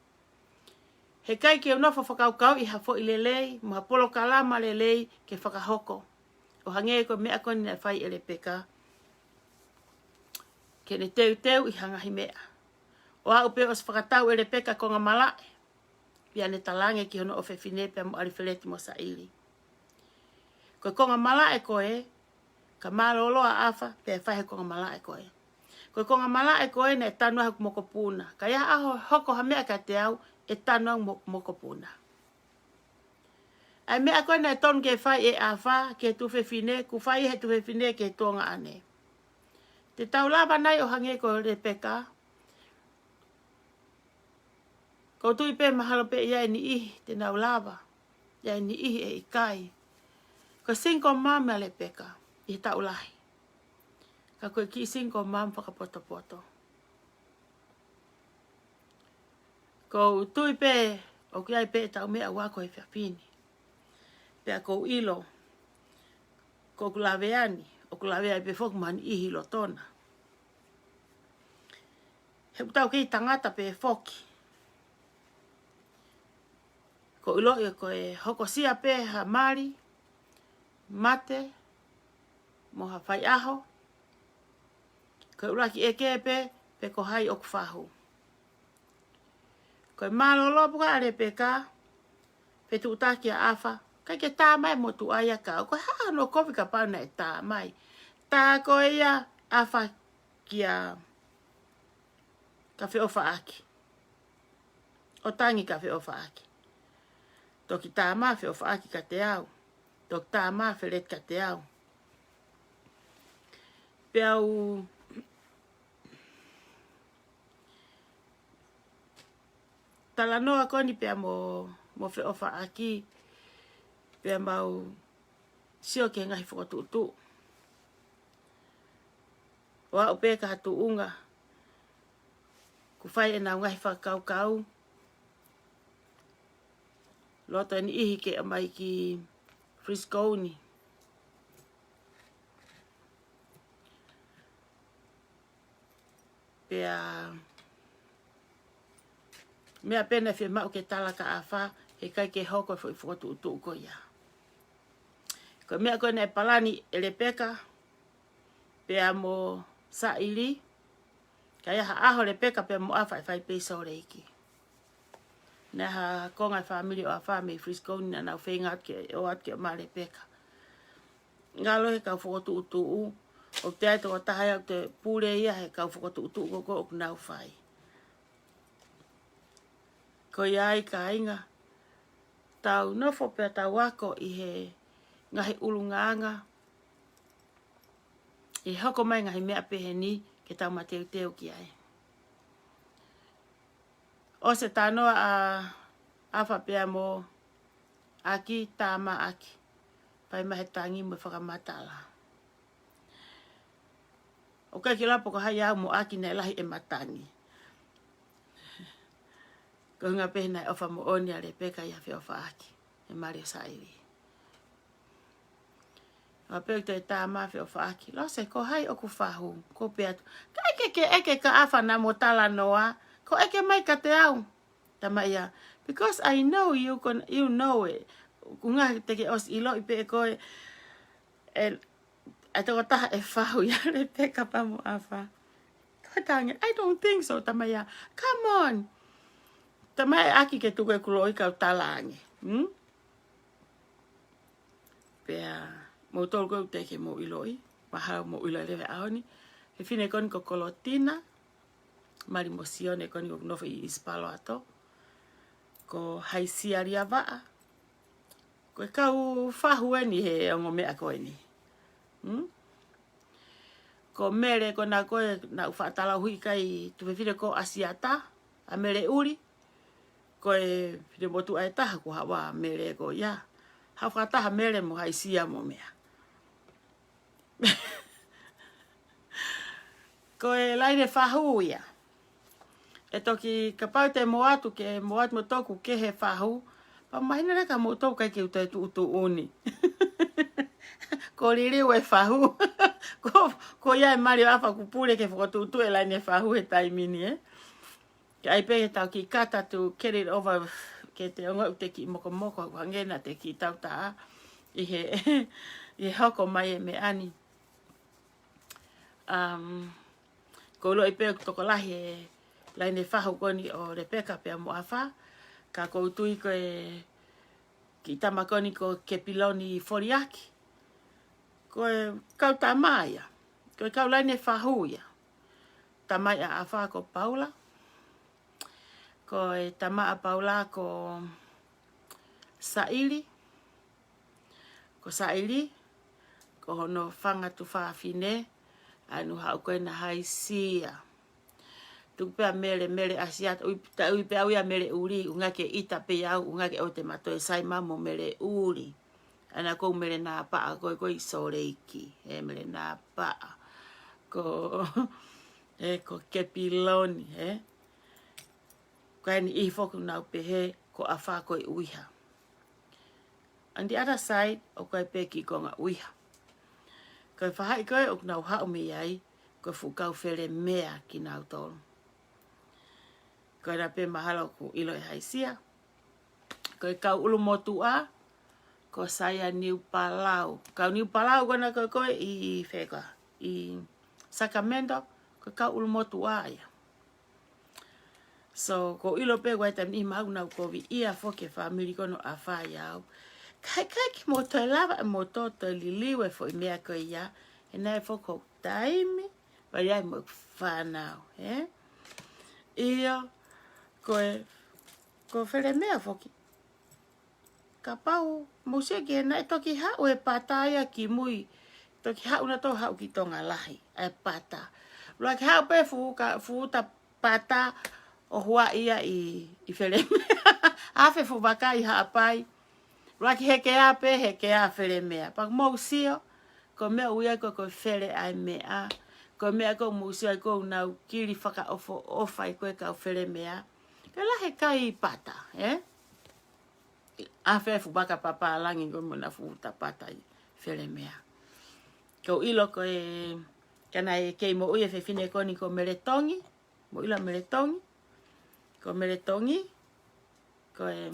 He kai ke nofo whakaukau i ha fo i lelei. Maha polo kalama lelei ke whakahoko. O hange ko mea koni na whai ele peka. Ke ne teu i hangahi mea. O au pe os whakatau ele peka ko ngā malae. Pia ne talange ki hono ofe fine pe mo arifileti mo saili. Ko ngā malae koe. Ka malolo a afa pe whahe ko ngā malae koe. Ko ngā malae koe ne tanu haku moko puna. Ka ia aho hoko ha mea ka te au e tanu haku moko puna. Ai mea koe ne tonu ke whai e afa ke tupe fine. Ku whai he tupe fine ke tonga ane. Te tau lava nai o hange ko le peka. Ko tui pe mahalo pe ia ni ihi te nau lava. Ia ni ihi e ikai. Ko sinko mama le peka. I tau lahi. Ka koe ki sinko mama whakapoto. Ko tui pe o ki ai pe tau mea wako e whiapini. Pea ko ilo. Ko kulaveani. O kulaveani pe foku mani ihi lotona. He utau ki tangata pe foki. Ko ilo e ko e hokosia pe ha mari. Mate. Moha whai aho. Ko uraki e kepe. Pe ko hai oku whahu. Ko e malolo puka ale peka. Pe tu utaki a afa. Kai ke tā mai mo tu aia ka. Ko haa no kofi ka pauna e tā mai. Tā ko ia afa kia ka whiofa aki. O tangi ka whiofa aki. Toki tā maa whiofa aki ka te au. Toki tā maa whilet ka te au. Pea u tala noa koni pea mo whiofa aki. Pea mau sio ke ngahi whakatutu. Wa upe ka hatu unga. Ku whai e nau ngahi whakaukau. Loto ni ihi ke amai ki Friskouni. Pea mea pena whia mau ke tala ka afa. He kai ke hoko e whakatutu ko ia. Ko mea koe nei palani ele peka. Pea mo saili. Ka ia aho le peka pea mo afa e whai peso reiki. Nea ha konga family o afa me Friskouni na nau Feinga o atke o ma le peka. Ngalo he kau whakatutu u. O te aito o tahai au te pūre ia he kau whakatutu koko o kunau whai. Ko iai ka inga. Tau nofo pea tau wako i he ngahi ulunganga. I hoko mai ngahi mea pehe ni ke tau mateu teu ki ai. O se tanoa a afa pea mo aki tama aki. Pai mahe tangi mo whakamatala. O kai ki lapo ko hai au mo aki nei lahi e matangi. Ko ngā pēhina e ofa mo oni a le peka ia whi ofa aki. E Mario Sairi. Ngā pēk te tā mā whi ofa aki. Lose, ko hai o ku whahu. Ko pēatu. Ka eke ka afa na mo Tala noa. Ko eke mai ka te au. Tama ia. Because I know you know it. Ku ngā te ke os ilo i pe e koe. E toko taha e whahu ia le peka pa mo afa. Ko tangi. I don't think so. Tama ia. Come on. Tama e aki ke tuku e kulo i kau Tala ange. Pea, mo tolu kau teke mo iloi. Mahau mo iloi lewe aoni. He fine koni ko kolotina. Mari mo sione koni ko nofu i ispalo ato. Ko haisia ria waa. Ko e kau whahu eni he ongo mea koe ni. Ko mere ko na koe na uwhaatala hui kai tupe fine ko asiata. A mere uri. Ko e fine motu ai taha ko hawa mere ko ia. Hawha taha mere mo haisia mo mea. Ko e laine whahu ia. E toki ka pau te moatu ke moatu mo toku ke he whahu. Pa mahina reka mo toku kai ki utai tu uni. Ko ririu e whahu. Ko ia e Mario Afa kupure ke whakotutu e laine whahu he taimini Ke ai pe tau ki kata to get it over ke te onga te ki moko hangena te ki tau taha. I he hoko mai e me ani. Ko lo i pe toko lahi e laine whahu koni o le peka pea mo afa. Ka koutui ko e ki tamakoni ko ke piloni foriaki. Ko e kau tamaya. Ko e kau laine whahu ia. Tamai a afa ko Paula. Ko e tama a Paula ko Saili. Ko Saili. Ko hono fanga tu whaafine. Anu hau koe na haisia. Tupe a mere asiata. Ui pe au ia mere uri. Unga ke ita pe au. Unga ke o te mato e sai mamo mere uri. Ana kou mere nā paa. Koe soreiki. E mere nā paa. Ko ke piloni. Koe ni ihi foku nau pehe. Ko awha koe uiha. On the other side. O koe pe ki konga uiha. Koe whahai koe o nau hao mi ai. Koe fukau where mea ki nau tolu. Koe na pe mahalo ku ilo e haisia. Koe kau ulu motu a. Ko saya New Palau. Kau New Palau kona koe i Feinga. I Sacramento. Koe kau ulu motu a ia. So ko ilo pe guai tam ni mau Lau'Ikovi'I a fo ke family kono a fa iau. Kai ki mo te lava e mo to te liliwe fo i mea koe ia. E nai fo ko taimi. Pai ai mo fanau. Ia. Ko where mea foki. Ka pau. Musiki e nai toki hau e pataya ki mui. Toki hau na to hau ki Tonga lahi. E pata. Lua ki hau pe fuuta pata. O hua ia i where mea. Afe fu wakai haapai. Lua ki heke a pe heke a where mea. Pak mou sio. Ko mea uia ko where ai mea. Ko mea ko musio ai ko nau kiri whaka ofa i koe kau where mea. Ka lahe kai pata. Afe fu baka papa langi ko mona fuuta pata i where mea. Ko ilo ko e. Kana e kei mo uia fine koni ko meretongi. Mo ilo meretongi. Ko meretongi. Ko e.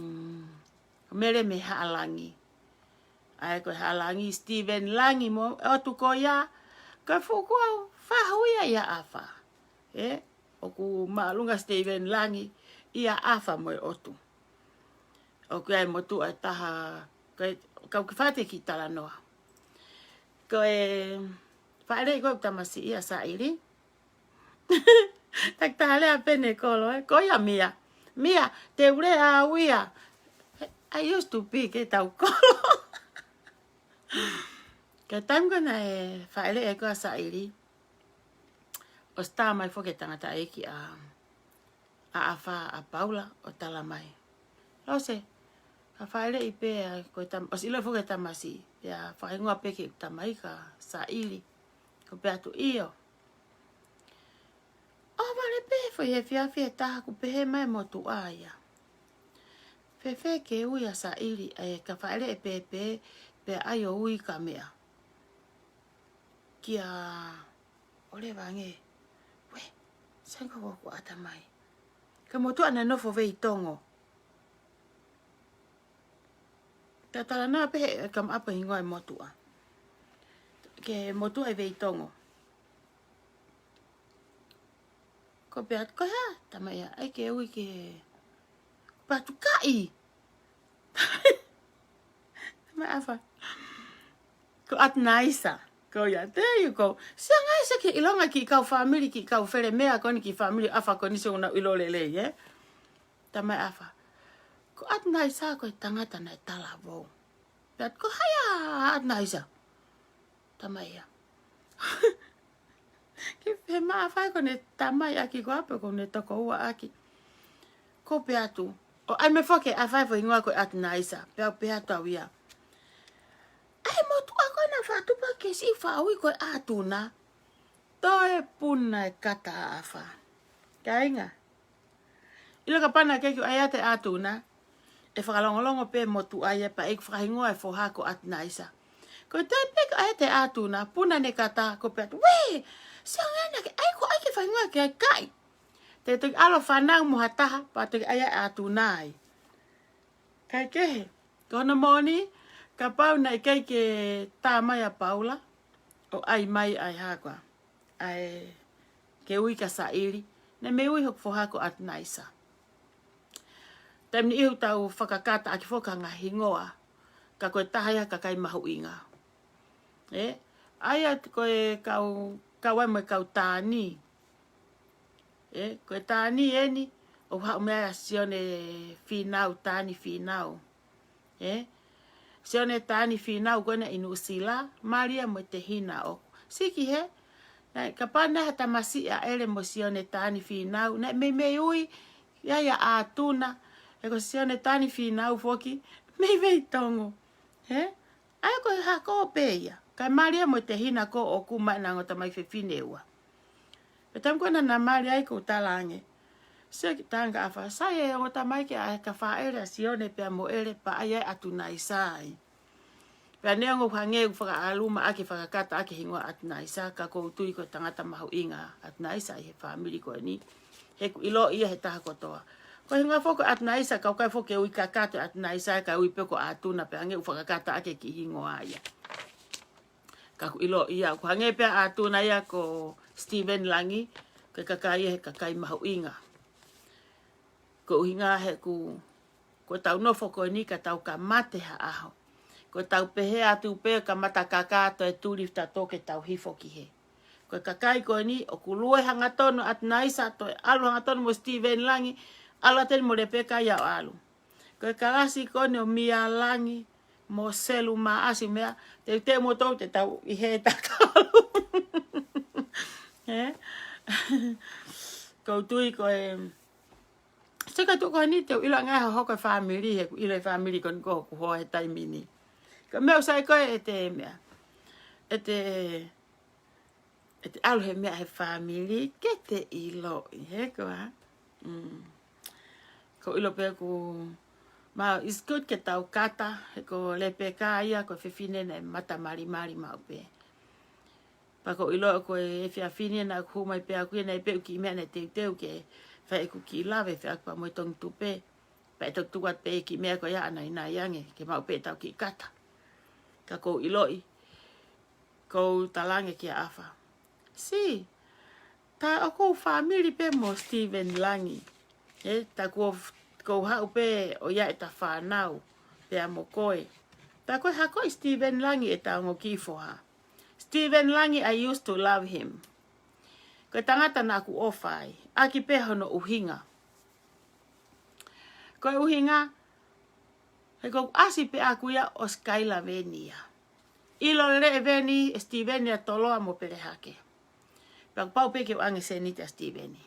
Mere me haalangi. Ai ko haalangi Steven langi mo. Otu ko ia. Ko fukua whahuia ia afa. Oku maalunga Steven langi. Ia afa mo e otu. Oku ai motu ai taha. Kau ki whate ki Tala noa. Ko e. Whaere ko tamasi ia Saili. Tak tahale a pene kolo. Ko ia Mia. Mia, te ure a uia. I used to be ke tau kolo. Ke time kona e whaere e koa Saili. O sta mai fo ke tangata e ki a Afa a Paula o Tala mai. Lose, ka whaere i pe a koe tam... Os ilo fo ke tamasi. Pea whaengoa pe ke tamai ka Saili. Ko pe atu iyo. O, wale pe fo he whiawhi e taha ku pehe mai motu aia. Fefe ke ui a sa iri e ka whaere e pepe pe ai o ui ka mea. Kia ole wange. We, senga waku ata mai. Ka motu ana nofo vei tongo. Ka tala nā pehe kam apa hingoa e motua. Ke motua e vei tongo. Ko peat ko ha, tamaya, ai ke ui ke patu kai. Tamaya afa. Ko at naisa. Ko ya, there you go. Sianga isa ke ilonga ki kau family, ki kau fere mea koni ki family afa koni se una ilolele, ye? Tamaya afa. Ko at naisa ko tangata na Tala vo. Peat ko haya at naisa. Tamaya. Ki pe maa whai kone tamai aki ko ape kone toko ua aki. Ko pe atu. O ai me whake a whai whaingoa koe atu naisa. Pe atu au ia. Ai motu a koe na whatupa ke si whaui koe atu na. Toe puna e kata a wha. Ka inga. Ilo ka pana keki ai ate atu na. E whakalongolongo pe motu ai e pa eik whaingoa e whoha ko atu naisa. Ko te peka ai te atu na. Puna ne kata ko pe atu. Wee! Siangana ke ai ko ai ke whaingoa ke ai kai. Te toki alo fanau mo hataha pa toki ai atu nai. Kai kehe. Kona moni ka pau na kai ke tā mai a paula. O ai mai ai hakwa. Ai ke ui ka sa iri. Ne me ui hok foha ko at naisa. Taimni ihu tau whakakata aki whoka ngā hingoa. Ka koe tahaya ka kai mahu inga. Ai at koe kawai mo kau tāni. Koe tāni eni. O hau mea sione whinau, tāni whinau. Sione tāni whinau kona inu sila. Maria mo te hina o. Siki he. Ka pana hata masi a ele mo sione tāni whinau. Me ui. Ia ātuna. Eko sione tāni whinau foki. Me vei tongo. Ai koe hako peia. Kai Maria mo te hina ko o kuma na ngota mai whiwhine ua. Petam kona na Maria ai ko Tala ange. Sia ki tanga afa. Sai e ngota mai ke ai ka whaere a sione pia mo ere pa ai atu nai sai. Pea neongo hange u whakaaluma ake whakakata ake hingoa atu nai sa. Ka kou tui ko tangata mahu inga atu nai sa he whamiri ko ni. He ku ilo ia he taha kotoa. Ko hingoa whoko atu nai sa kau kai whoke ui kakato atu nai sa ka ui peko atuna pea hange u whakakata ake ki hingoa ia. Kaku ilo ia. Ku hange pea atuna ia ko Stephen Langi. Ke kakai he kakai mahu inga. Ko uhinga he ku. Ko tau nofo ko ni ka tau ka mate ha aho. Ko tau pehe atu pe ka mata kakato e turi ta toke tau hifo ki he. Ko kakai ko ni o ku lue hanga tono at naisa to alu hanga tono mo Stephen Langi. Alu aten mo repeka ia o alu. Ko kalasi ko ni o Mia Langi. Mo selu maasi mea. Te mo tau te tau i he takalu. Kau tui ko e... Seka tu ko ni te ilo ngai hoko family he ku ilo family kon ko ku ho he taimini. Ka meu sai ko e te mea. E te alu he mea he family ke te ilo he ko ha. Ko ilo pe ku ma is good ke tau kata he ko le pe ka ia ko fefine na mata mari ma pe. Pa ko ilo ko e fia na ku mai pe aku na pe ki me na te ke fai ku ki lave fai pa mo tong tupe pa tok tuat pe ki me ko ya na ina yange ke mau pe tau ki kata ka ko iloi ko talange ki afa si ta ako family pe mo Stephen Langi ta ko ha pe o ya ta fanau pe mo koe ta ko ha ko Stephen Langi ta ngo ki fo ha Stephen Langi I used to love him. Ko tangata na aku ofai. Aki peho no uhinga. Ko uhinga. He ko asi pe aku ia o skaila venia. Ilo le veni Stevenia toloa mo pelehake. Pak pau pe ke ange senita Steveni.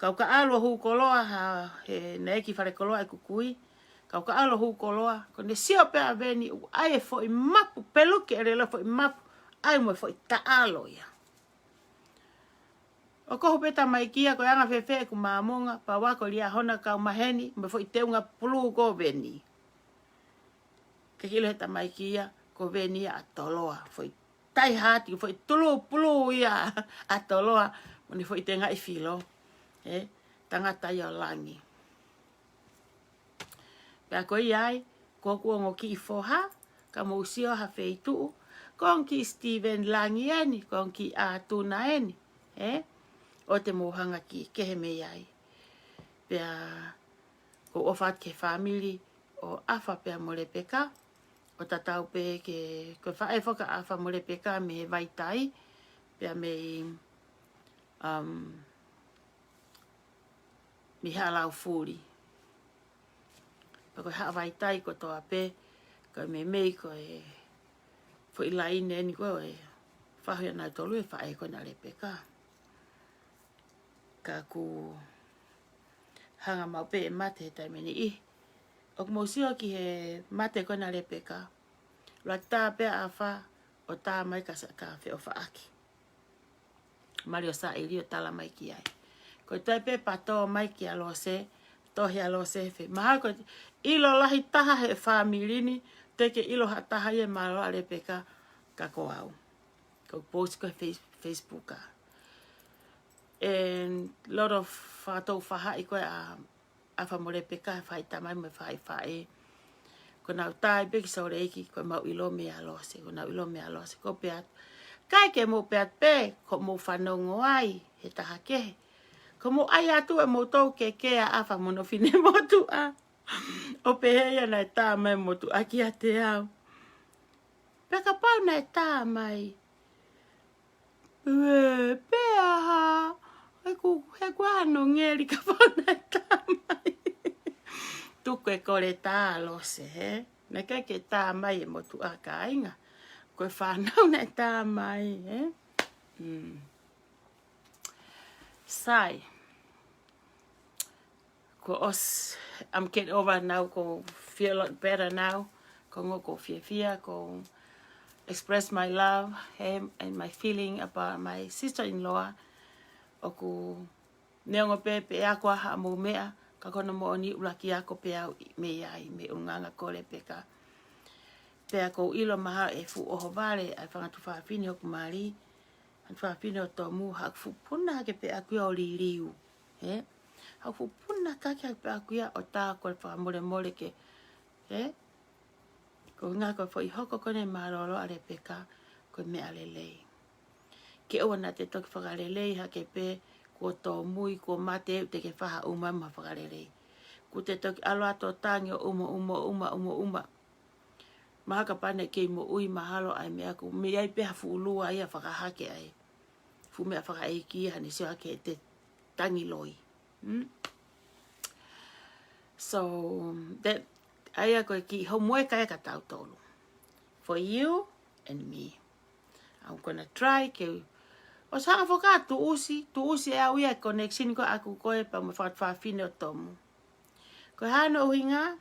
Kau ka alo hu koloa ha he neki fare koloa e kukui. Kau ka alo hu koloa. Ko ne sio pe aveni u ai fo i mapu peluke ele fo i mapu ai mo fo i ta alo ia. O kohu peta mai kia ko anga fefe ku mamonga pa wako lia hona kau maheni me foi teunga pulu ko veni. Ke kilo heta mai kia ko veni atoloa foi tai hati foi tulu pulu ia atoloa moni foi tenga I filo. Tangata yo langi. Pea ko iai ko kuongo ki foha ka mo usio ha feitu kon ki Steven langi eni kon ki atuna eni. O te mohanga ki kehe me iai. Pea ko ofat ke family o Afa pea mole peka. O tatau pe ke ko whae whaka Afa mole peka me he vaitai. Pea me mi halau furi. Pea ko haa vaitai ko toa pe ko me mei ko e fo ilaine ni ko e whahoia nai tolu e whae ko na le peka. Ka ku hanga mau pe e mate tai meni I. O kumosio ki he mate kona le peka. Lua tā pe Afa o tā mai ka whi o whaaki. Mari o sa ili o tala mai ki ai. Ko tai pe pato mai ki a lose, tohi a lose whi. Maha ko ilo lahi taha he whamilini, teke ilo ha taha ye malo a le peka ka ko au. Ko post ko Facebook a. And lot of whātou whahai koe a Afa mole peka whai tamai me whai whae. Ko nau tai peki sau reiki ko mau ilo me alose. Ko nau ilo me alose. Ko peat. Kai ke mo peat pe. Ko mo fanau ngoai. He taha kehe. Ko mo ai atu e mo tau ke a Afa mono fine motu a. O peheia nai tā mai motu a ki a te au. Peka pau nai tā mai. Pea ha. He kuano ngeri ka whanai tāmai. Tupe kore tā lose, he? Me kai ke tāmai e motu a ka inga. Koe whanau nei tāmai, he? Sai. Ko os, I'm getting over now, ko feel a lot better now. Ko ngoko fia, ko express my love and my feeling about my sister-in-law. O ku neongo pe ako ha mo mea ka kono mo oni ulaki ako pe au me ai me unganga kole peka pe ako ilo maha e fu o vale ai fanga tu fa fini o kumari an fa fini o to mu ha fu puna ke pe aku o liliu ha fu puna ka ke pe aku ya o ta ko fa mole ke ko nga ko foi hoko kone malolo ale peka ko me alelei. Ke ona te toki whakarelei ha ke pe ko tō mui ko mate te ke whaha umama whakarelei. Ko te toki alo ato tangi o uma. Maha ka pane kei mo ui mahalo ai mea ko me ai peha fuulua ia whakahake ai. Fu mea whakaeiki hani sio hake te tangi loi. So, that aia koe ki homoe kai ka tau tolu. For you and me. I'm gonna try ke o sanga foka tu usi e au ia connection ko aku koe pa mo whafine o tomu. Ko hano uhinga,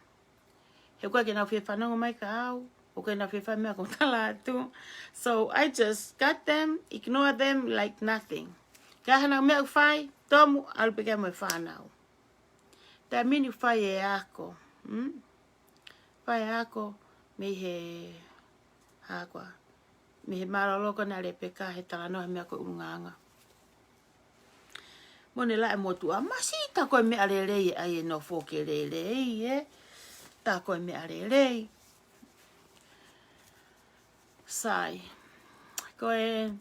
he koe ke na whanongo mai ka au, o koe na whewha mea ko tala atu. So I just got them, ignore them like nothing. Ka hana mea whai, tomu, alupeke mo whanau. Ta mini whai e ako. Whai ako, me he hakwa. Me he malolo ko na le peka he tala noa mea ko unganga. Mone la e motu a masita koe mea lelei ai e no foke lelei, Ta koe mea lelei. Sai. Koe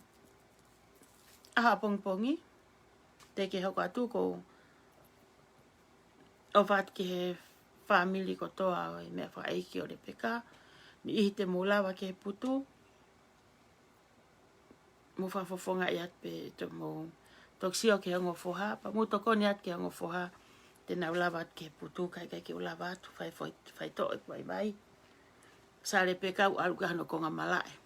aha pongpongi. Te ke hoko atu ko o vat ki he family ko toa e mea whaeiki o le peka. Mi ihi te mulawa ke he putu. Mu whafofonga i at pe to mo toksio ke hango foha, pa mu tokoni at ke hango foha, te na ulavat ke putu kai ke ulavat, fai to e kwai vai. Sa le peka u aluka hano konga malae.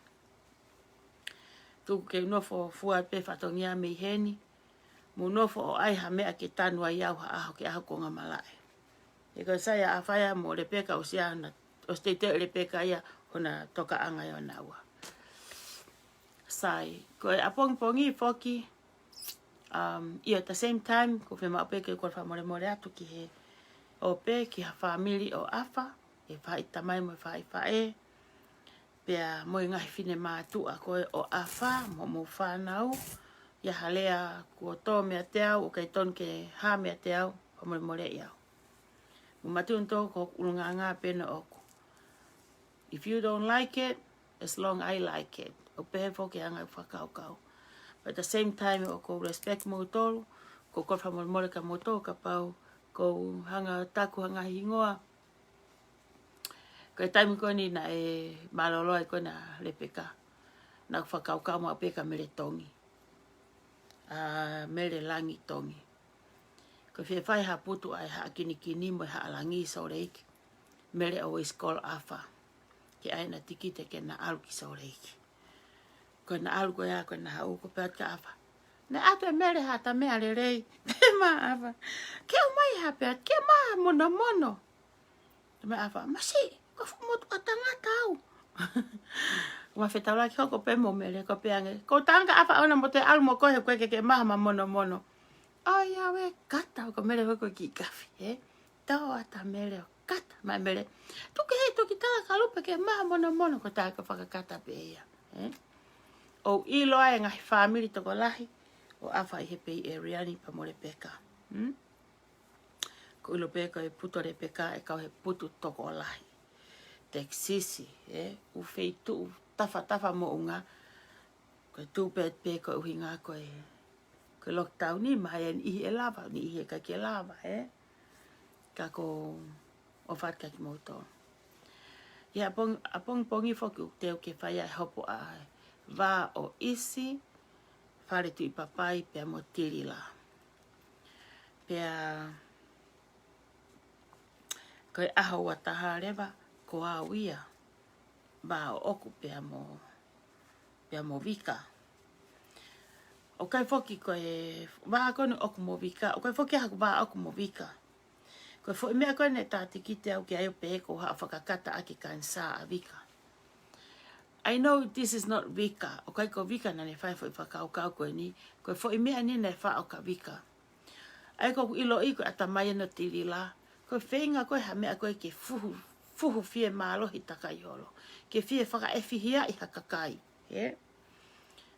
Tu ke nofo fua pe fatongia me heni, mu nofo o ai ha mea ke tanua iau ha aho ke aho konga malae. E ko saya afaya mo le peka o siana, o stete le peka ia hona toka anga yo naua. Sai, ko e apongpongi foki I at the same time, ko whi mao pe ke ko wha more atu ki he o pe ki ha family o Afa, e wha i tamai mo wha i wha e, pea mo i ngahi whine mātu a koe o Afa, mo fanau, ia halea kua tō mea te au, o kei ton ke hā mea te au, pa more i au. Matu nto ko ulunga ngā pena oku. If you don't like it, as long I like it. O pehe fōke anga whakaukau. But at the same time, o ko respect mo tolu, ko korwha more ka mo tolu ka pau, ko hanga taku hanga hingoa. Ko e taimi ko ni na e malolo ai ko na lepeka. Na whakaukau mo apeka mele tongi. Mele langi tongi. Ko whai ha putu ai ha kini mo ha langi sa reiki. Mele always call Afa. Ke aina tiki te ke na alu ki sa reiki. Ko na alu ko ya ko na hau ko peat ka Afa. Na atu e mele ha ta mea le rei. Ma Afa. Ke o mai ha peat, ke ma mono. Ma Afa, ma si, ko fumotu a tangata au. Ma whetawala ki hoko pe mo mele ko pe ange. Ko tanga Afa ona mo te alu mo kohe koe ke maha ma mono. Ai awe kata ko mele hoko ki kafi, Tau ata mele o kata, ma mele. Tuke hei toki tala kalupe ke maha mono ko tā ka whakakata pe ia, O ilo ai ngahi family toko lahi, o Afa i he pei e riani pa more peka. Ko ilo peka e puto re peka e kau he putu toko lahi. Tek sisi, U fei tu, tafa mo unga. Ko Tupe pe ko uhi ngā ko e. Ko lockdown ni maha en ihi e lava, ni ihi e kaki e lava, Ka ko o what kaki mauto. Ia apong pongi foki u teo ke whaia e hopo a wā o isi, whare tu I papai pia mo tirila. Pia koe aho wa taha rewa, ko awia, wā o oku pia mo Vika. O kai foki koe wā kone oku mo Vika, o kai foki haku wā oku mo Vika. Koe fo mea koe ne tāti ki te au ki ai o pehe ko haa whakakata aki kan sā a Vika. I know this is not Vika. O kai ko Vika na ne whai fo I whakaukau koe ni. Koe fo mea ni ne wha o ka Vika. Ai ko ilo I koe atamai no tirila. Koe Feinga koe ha mea koe ke fuhu fie mālohi takai holo. Ke fie whaka e fihia I hakakai.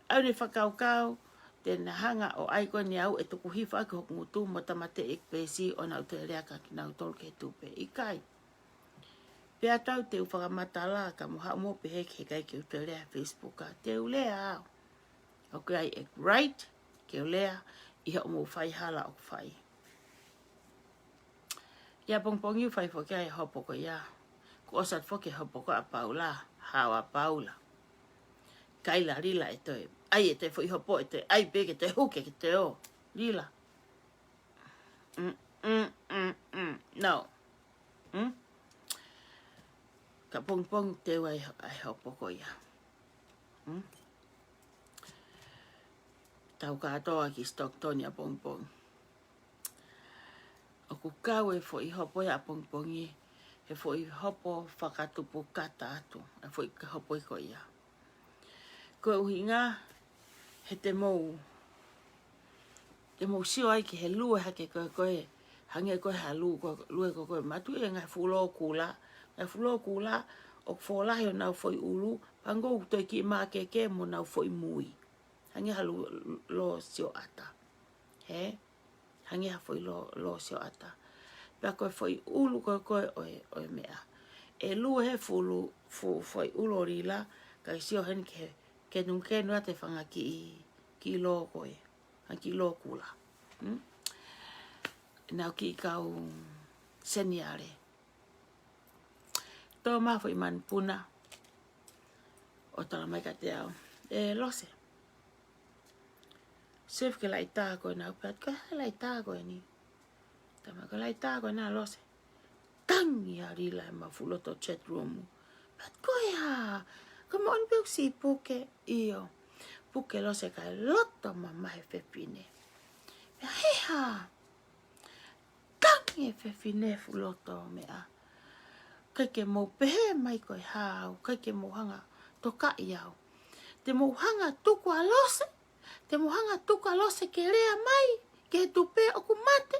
Au ne whakaukau. Tēnā hanga o ai koe ni au e tuku hiwha ki hoku ngutu mo tamate e pēsi o nau te rea ka ki nau tolu ke Tupe. I kai. Pea tau te whakamatala ka mo hau mo pehe ke kai ki te rea Facebook ka. Te ulea au. O ke ai e right ke ulea I hau mo whai hala o whai. Ia pongpongi whai fo kia e hopo ko ia. Ko osat fo ke hopo ko a paula. Hawa paula. Kaila rila e toi. Ai e te fo I hopo e te ai peke te huke ke te o. Lila. No. Ka pong te wai ai hopo ko ia. Tau katoa ki Stockton ia pong. O ku kau e fo I hopo ia pongpongi. E fo I hopo whakatupu kata atu. E fo I hopo I ko ia. Ko uhi ngā. He te mou sio ai ki he lua hake koe hange koe ha lue koe matu e ngai fulo kula o folahi o nau foi ulu pango toi ki ma ke mo nau foi mui hange ha lo sio ata hange ha foi lo sio ata pa koe foi ulu koe o mea e lua he foi ulo rila ka sio hen ke nunke no te fanga ki lo koe ki lo kula nau ki kau seniare to ma foi man puna o tala mai ka te au lose sef ke lai ta ko na pat ka lai ta ko ni tama ka lai ta ko na lose tangi ari la ma fuloto chat room pat ko ya come on beu si puke io puke lose ka loto mama he fepine heha tangi fepine fuloto mea ke mo pehe mai ko hau ke mo hanga toka iau te mo hanga tuku a lose te mohanga tuka lose ke lea mai, ke tupe o ku mate.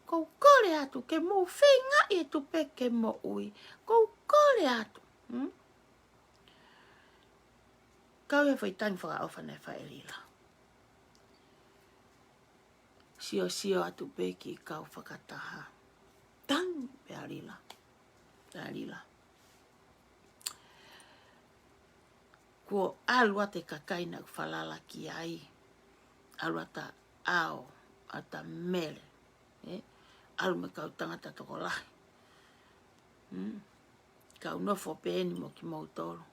Kou kore atu ke mo Feinga e tupe ke mo ui. Kou kore atu. Kau e whaitangi whakaofa nei whaerila. Sio atu pe ki kau whakataha. Tang pe arila. Arila. Ko alua te kakaina ku whalala ki ai. Alua ta ao. Ata mele. Alu me kau tangata toko lahi. Kau nofo peeni mo ki mautoro.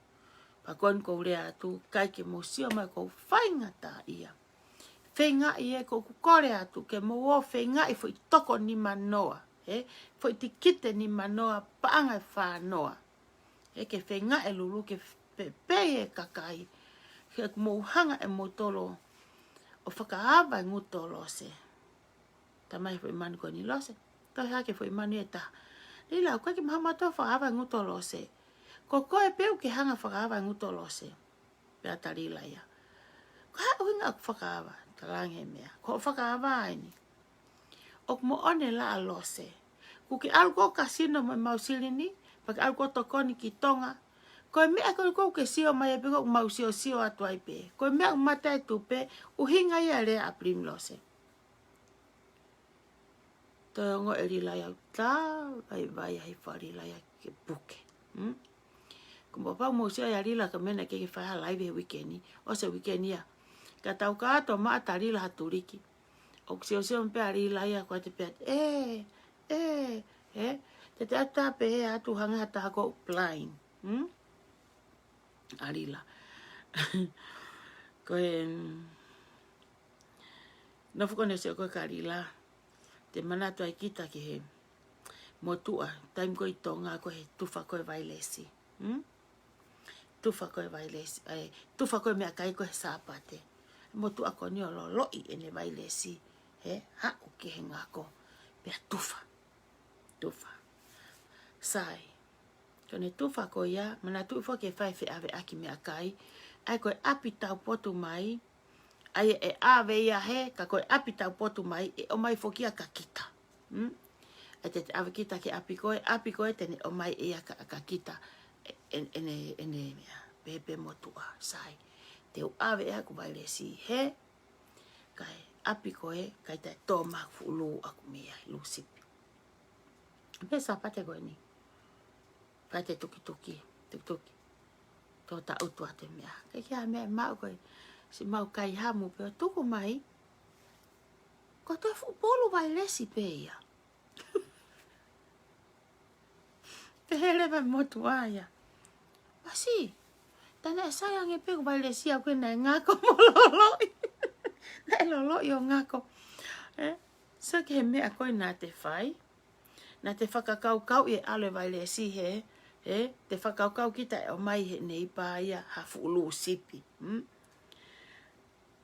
Pakon kou rea atu kai ke mo sio mai kou Feinga ta ia. Feinga i e kou kukore atu ke mo o Feinga i fo i toko ni manoa. Fo i tikite ni manoa paanga i whanoa. Ke Feinga e lulu ke pepe e kakai. Ke mo hanga e motolo o fakaava e ngutu lose. Tamai fo i mani ko ni lose. Toi hake fo i mani e taha. Lila, koe ki mahamato fakaava e ngutu lose. Ko koe peu ke hanga fakaava e ngutu lose. Pea tarila ia. Ko haa uinga aku fakaava. Talange mea. Ko fakaava aini. Ok mo one la lose. Kuki alko kasino mo mausilini. Paki alko tokoni ki Tonga. Koe mea koe ke sio mai e peko mausio atu ai pe. Koe mea umata e tupe. Uhinga ia rea a Pilimilose. Toyongo e rila ia ta. Vai hai wharila ia ke buke. Kumba pau mausio ia rila ka mena ke whaha live he wikendi. O se wikendi ia. Ka tau ka ato maa ta rila haturiki. O sio mpea rila ia kwa te pea. Te te ata pe he atu hanga hata hako blind. Arila. Koe. Nofuko ne se koe ka rila. Te manatu ai kita ki he. Motua. Time koe Tonga koe he tufa koe vailesi. Tufa koe vailesi. Tufa koe mea kai koe sapate. Motua ko ni o lo'i ene vailesi. Ha uke he ngako. Pea tufa. Tufa. Sai. Kone tufa ko ia. Manatu ufo ke whai whi ave aki mea kai. Ai koe api tau potu mai. Ai e ave ia he. Ka koe api tau potu mai. E o mai fokia ka kita. E te ave kita ke api koe. Api koe tene o mai ia ka kita. Ene mea. Pepe motua. Sai. Te u ave ea ku vailesi he. Kai api koe. Kai tai tōma fulu aku mea. Lusipi. Pesa pate koe ni. Kai te tuki. Tō ta utua te mea. Kai kia mea mau koe. Si mau kaiha'a mu peo. Tuku mai. Ko toi polu vailesi pe ia. Pehere vai motu aia. Wasi. Tana e sayang e peko vailesi au kena e ngako malolo. Na e lolo i o ngako. So ke he mea koe nā te whai. Nā te whakakau i e alo vailesi he. Te whakakau kita e o mai he nei pā ia hafu ulu sipi.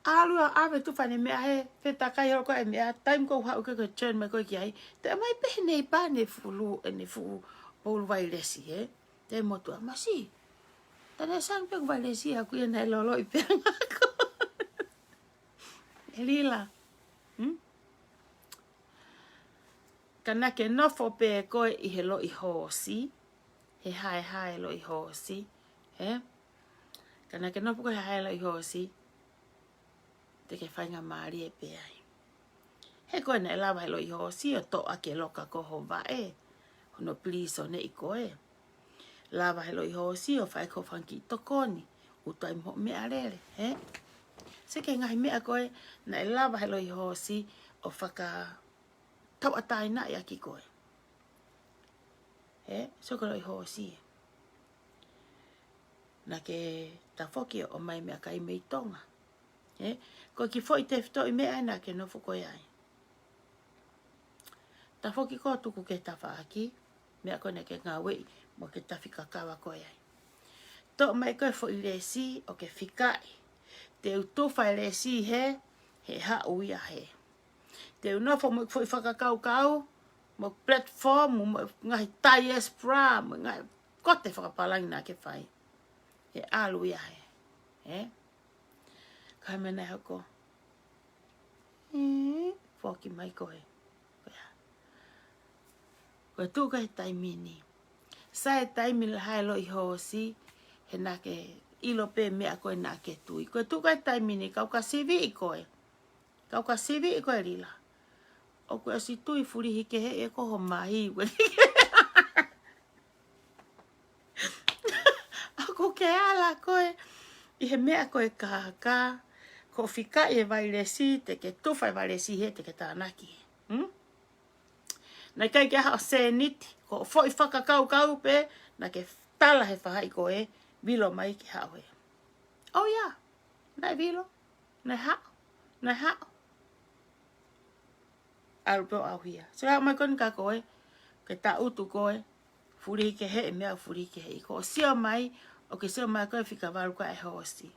Alua ave tu fane mea he. Te takai horo koe e mea. Time kou hau ke koe turn mai koe ki ai. Te mai pehe nei pā ne fulu e ne fulu polu vailesi he. Te motua. Masi. Tane sang peko vailesi aku ia nei lolo i pea ngako. E lila. Kana ke nofo pe koe i he lo i hosi. He hae lo i hosi. Kana ke nofo koe he hae lo i hosi. Te ke Feinga maari e pe ai. He koe na e lawa he lo i hosi o to ake loka koho vae. Hono please o ne i koe. Lawa he lo i hosi o whae ko fanki tokoni. Utai mo mea rere. Se ke ngahi mea koe na e lawa he lo i hosi o fakatau'ataina'i aki koe. So ko lo i hosi. Na ke tafoki o mai mea kai mei Tonga. Ko ki fo i te fito i mea na ke nofo koe ai. Tafoki ko tuku ke tafa aki. Mea koe na ke ngā wei mo ke tawhika kawa koe ai. To mai koe fo i lesi o ke whikai. Te utufa i lesi he ha'u ia he. Te unofo mo fo i whakakau mo platform mo ngahi tai espra mo ngahi kote whakapalangi na ke whai. He alu ia he. Kai mena hoko. Foki mai koe. Koe tūka he taimini. Sa he taimini hai lo I hosi. He nake ilo pe mea koe nake tui. Koe tūka he taimini kau ka sivi I koe. Kau ka sivi I koe rila. O koe si tui furi hike he e koho mahi. Ako ke ala koe. I he mea koe kahaka. Ko Fika'i e vailesi te ke tufa e vailesi he te ke tānaki. Nai kai ke hao se niti. Ko fo I whakakau pe. Na ke tala he whahai koe. Vilo mai ke hao he. Oh yeah. Nai vilo. Nai hao. Nai hao. Arupeo au hia. So hao mai koni ka koe. Ke ta utu koe. Furi ke he e mea furi ke he. Ko sio mai. O ke sio mai koe whika waru ka e hosi.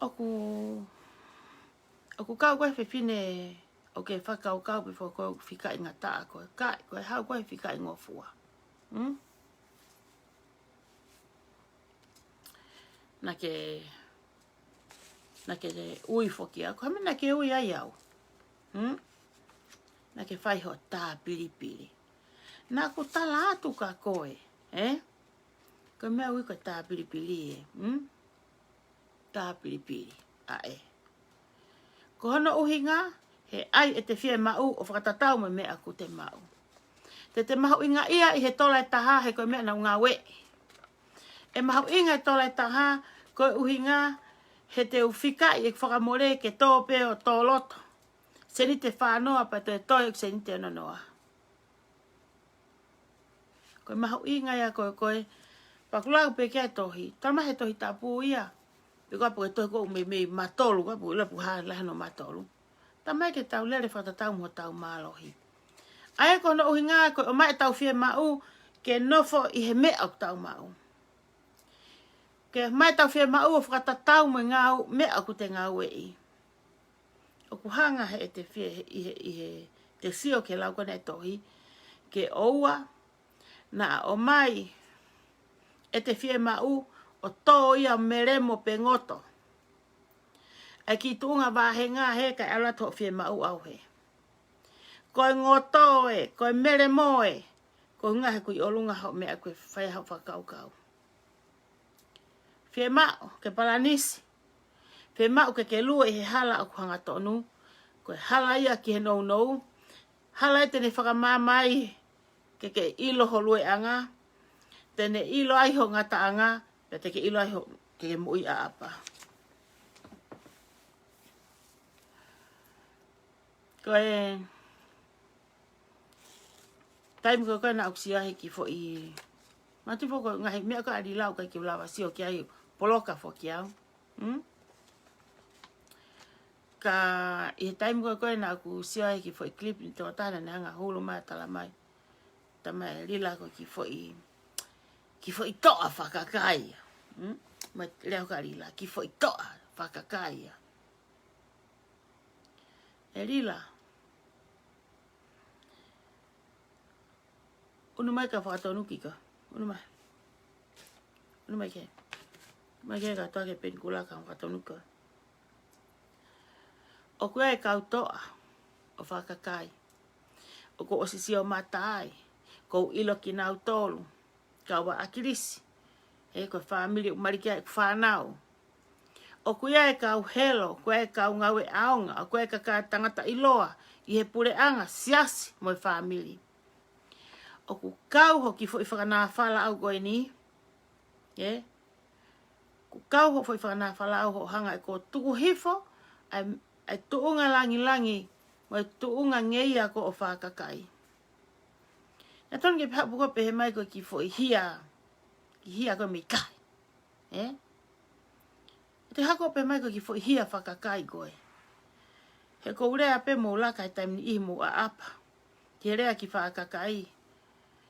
Oku kau koe whiwhine o ke whakau kau before koe whika I ngā taa koe. Kai, koe hau koe whika I ngofua. Na ke ui whoki au. Koe na ke ui ai au. Na ke whaiho tā piripiri. Na ko tala atu ka koe. Koe mea ui koe tā piripiri tā piripiri. Ae. Ko hono uhinga, he ai e te whie mau o whakatatau me mea ku te mau. Te mahu inga ia I he tola e taha he koe mea na ngā we. E mahu inga e tola e taha koe uhinga he te Fika'i e whakamore ke Tupe o tō loto. Se ni te whānoa pa te toi se ni te onanoa. Koe mahu inga ia koe pakulau pe kia tohi. Tama he tohi tapu ia. Piko apu e tohi ko me matolu. Apu ilapu lahano matolu. Tamai ke tau lere whatatau mo tau malohi. Ae kono uhinga koe o mai tau whie mau ke nofo I he mea o tau mau. Ke mai tau whie mau o whakatatau mo ngau mea o te ngau I. O kuhanga he e te whie I he te sio ke lau kone tohi. Ke oua na o mai e te whie mau o tō ia meremo pe ngoto. E ki tuunga wāhenga he ka ala tō whie mau au he. Koe ngoto e, koe meremo e, koe ngahe kui olunga hau mea koe whai hau whakaukau. Whie mau ke palanisi. Whie mau ke lua I he hala o kuhanga tonu. Koe hala ia ki he nou. Hala e tene whakamamai ke ilo ho lue anga. Tene ilo ai ho ngata anga. Pete ke ilo ai ho ke mui a apa. Koe taim koe na uksia he ki fo I. Mati fo koe ngahi mea koe ari lau kai ki ulawa sio ki ai poloka fo ki au. Ka I taim koe na uksia he ki fo I klip ni tō tāna ne hanga hulu mai tala mai. Tamai lila koe ki fo I toa whakakai. Mai leo ka lila ki fo I toa whakakai. E lila. Unu mai ka whakatonu ki ka. Unu mai. Unu mai ke. Mai ke ka toa ke penikula ka whakatonu ka. O kua e kau toa o whakakai. O ko osisi o matai. Ko ilo ki nau tolu. Ka wa akilisi. Ko family marikia fanau. O kua e kau helo. Kua e kau ngawe aonga. O kua e ka tangata iloa. I he pure anga siasi mo family. O ku kau hoki fo I whakana whala au koe ni. Ku kau ho fo I whakana whala au ho hanga e ko tuku hifo. Ai tuunga langi. Mo e tuunga ngeia ko o whakakai. Na tonu ke papu ko pehe mai ko ki fo I hia. Ki hia ko mi kai. Te hako pehe mai ko ki fo I hia whakakai koe. He ko urea pe mo laka e taimni I mo a apa. Ki rea ki whakakai.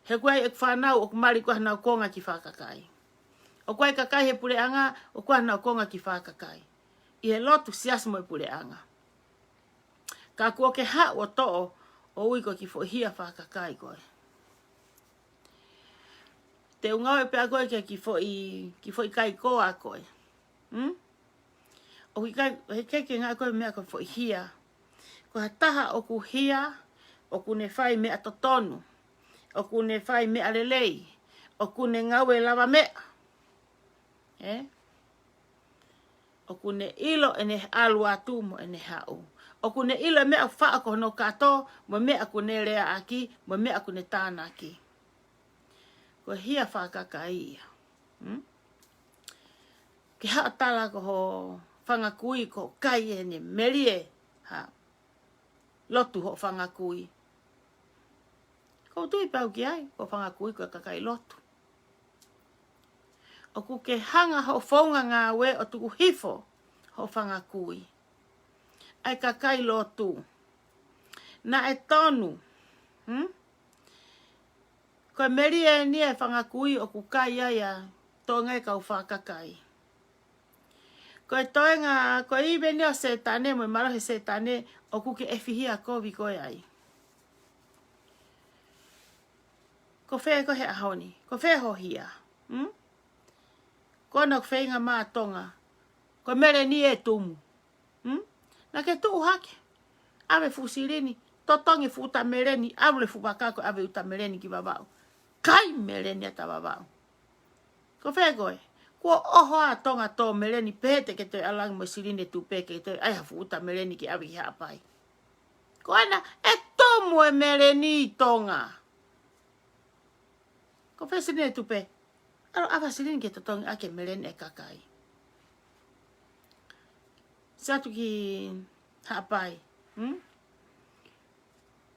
He kuai e fanau o kumari kua nau konga ki whakakai. O kuai kakai he pure anga o kua nau konga ki whakakai. I he lotu sias mo e pure anga. Ka kua ke ha o to'o o ui ko ki fo hia whakakai koe. te ungau e pea koe ki foi Kai Koa koe. O he keke ngā koe mea koe foi hia. Ko ha taha o ku hia, o ku ne whai mea totonu, o ku ne whai mea lelei, o ku ne ngau e lava mea. O ku ne ilo e ne alu atu mo e ne hau. O ku ne ilo e mea wha ko no kato, mo mea ku ne rea aki, mo mea ku ne tāna aki. Ko hia Faka'Ilo. Ke haa tala ko ho fanga kui ko kai e ne merie. Lotu ho fanga kui. Ko tui pau ki ai, ko fanga kui ko kakai lotu. O ku ke hanga ho fonga ngā we o tuku hifo ho fanga kui. Ai kakai lotu. Na e tonu. Ko meri e ni e fanga kui o ku kai aia Tonga e kau whakakai. Ko e toenga, ko i bene o setane, mo i marohe setane, o ku ke e whihia kovi koe ai. Ko whea ko he ahoni, ko whea ho hia. Ko na Feinga mā Tonga, ko mere ni e tumu. Na ke tuu hake, ave fusirini, totongi futa mereni, avule fubakako ave uta mereni ki babau. Kai mereni ata babau. Ko whea koe, ko oho a Tonga tō mereni pēte ke toi alang mo sirine Tupe ke toi ai hafu uta mereni ki avi hapai. Ko ana, e tomu e mereni Tonga. Ko whea sirine Tupe, alo awa sirine ke totongi ake mereni e kakai. Satu ki hapai.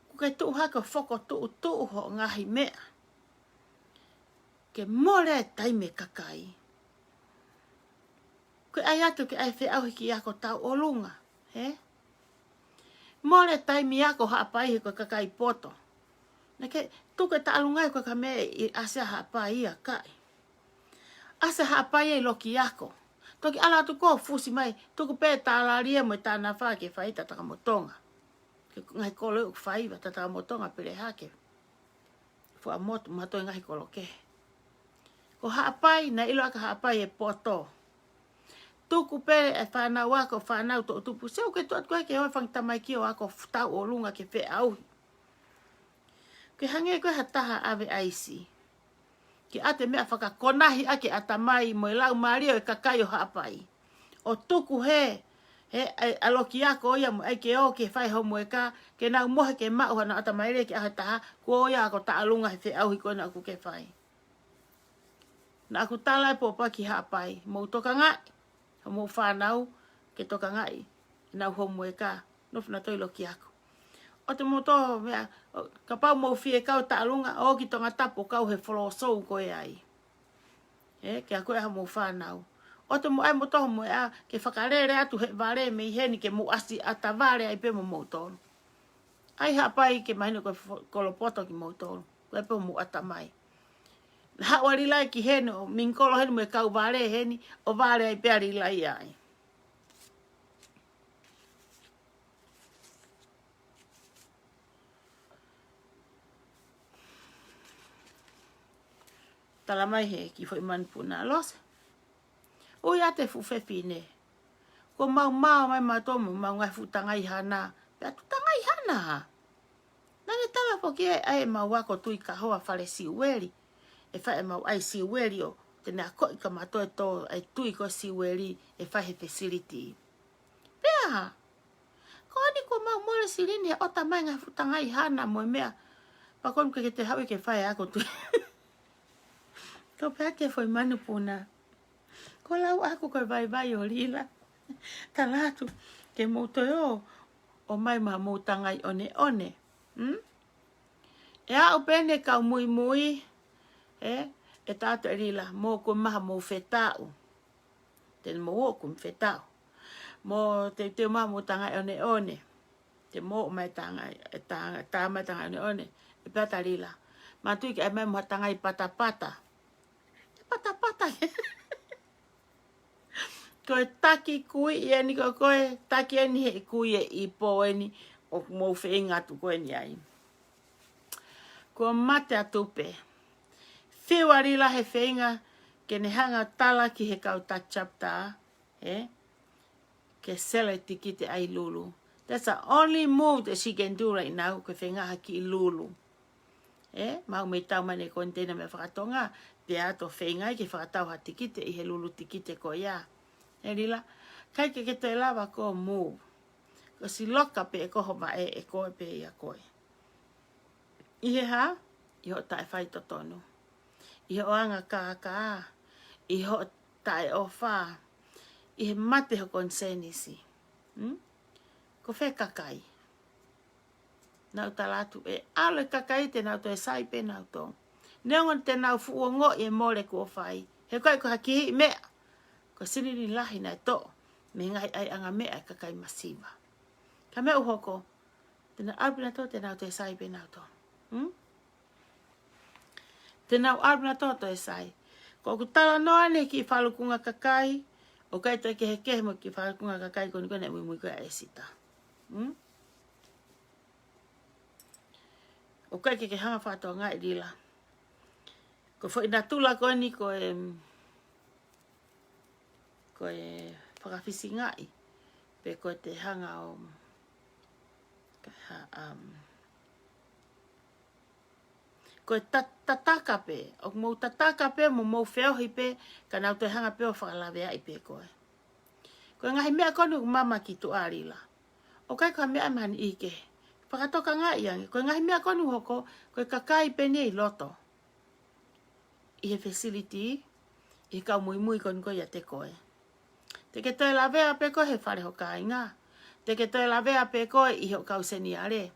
Ko kai tuu haka whoko tuu ho ngahi mea. Ke more taime kakai. Ko ai atu ke ai whea auhi ki ako tau o lunga. More taime ako hapai ko kakai poto. Na ke tuke ta alungai ko ka mea i ase hapai a kai. Ase hapai e loki ako. Toki ala tu ko fusi mai, tuku pē Tala ria mo tāna wha ke whai tataka mo Tonga. Ke ngai kolo u Feiga tataka mo Tonga pere hake. Fua motu matoi ngai kolo ke. Ko haapai, na ilo aka haapai e poto. Tuku pē e fanau ako, fanau to tupu. Seu ke tuat koe ke hoi whangtamai ki o ako tau o lunga ke whe auhi. Ke hange koe hataha ave aisi. Ki ate mea whakakonahi ake atamai mo i lau mario e kakai o haapai. O tuku he aloki ako oia mo ai ke o ke whai homo e ka, ke nau mohe ke mauha na atamai re ke ahe taha, ko oia ako ta alunga he whe auhi koe na aku ke whai. Na aku Tala e popa ki haapai, mo toka ngai, mo fanau ke toka ngai, nau homo e ka, nofuna toi loki ako. O te moto mea, ka pau mo fie kau ta alunga, o ki tonga tapo kau he wholosou koe ai. Ke a koe ha mo whanau. O te mo ai moto mo ea, ke whakarere atu he vare me i heni ke mo asi ata vare ai pe mo moutonu. Ai hapai ke mahino koe kolopoto ki moutonu, koe pe mo ata mai. Ha wari lai ki heni, o minkolo heni mo e kau vare heni, o vare ai pe ari lai ai. Tala mai he ki foi manpuna lose. O ia te fufefi ne. Ko mau mai matomu mau ngai futangai hana. Pea tu tangai hana ha. Nane tala po ki ai mau wako tui ka hoa fale siweli. E whae mau ai siweli o. Tene a koi ka matoe to ai tui ko siweli e whae facility. Pea. Ko ani ko mau mole sirini o ta mai ngai futangai hana mo mea. Pakon ke te hawi ke whae ako tui. Ko peke foi manupuna. Ko lau ako koe vai o lila. Talatu ke motoyo o mai ma motangai one. E a opene kau mui. E tato e lila. Mo ko maha mo fetau. Tene mo o kum fetau. Mo te maha motangai one. Te mo mai tangai. Ta mai tangai one. E pata lila. Matui ke mai mo tangai pata. Pata. Koe taki kui e ni koe taki e ni he kui e ipo e ni o mo Feinga tu koe ni ai. Ko mate a Tupe. whiwari la he Feinga, ke ne hanga tala ki he kau tachapta, ke sele tiki te ai lulu. That's the only move that she can do right now, ke Feinga haki I lulu. Mau me tau mane kontena me whakatonga, pe ato Feinga ke whakatau ha tiki te I he lulu tiki te ko ia. Rila, kai ke te lava ko move. Ko si loka pe e koho ma e koe pe ia koe. Ihe ha, iho tae whai totonu. Iho anga ka, iho tae o wha. Ihe mate ho konsenisi. Ko whe kakai. Nau talatu e ale kakai te nau to e sai pe nau to. Neongon te nau fuongo e mole ko whai. He koe ko haki mea. Ko sinini lahi na to. Me ngai ai anga mea e kakai masiva. Ka mea uhoko. Tena alpina to te nau to e sai pe nau to. Te nau alpina to e sai. Ko ku tala noa ne ki whalukunga kakai. O kai to ke he kehe mo ki whalukunga kakai ko ni kone mui koe a esita. O kai ke hanga whātua ngai rila. Ko wha ina tula koe ni ko e whakawhisi ngai. Pe ko te hanga o ko e tataka pe. O mou tataka pe mo mou wheohi pe. Ka nau te hanga pe o whakalawea I pe koe. Ko e ngahi mea konu mama ki tu arila. O kai ko mea mani ike. Whakatoka ngai iangi. Ko e ngahi mea konu hoko. Ko e kakai pe ni loto. I he facility. I kau mui konu koe ia te koe. Te ke toi lawea pe koe he whare ho kāinga. Te ke toi lawea pe koe I ho kau seni are.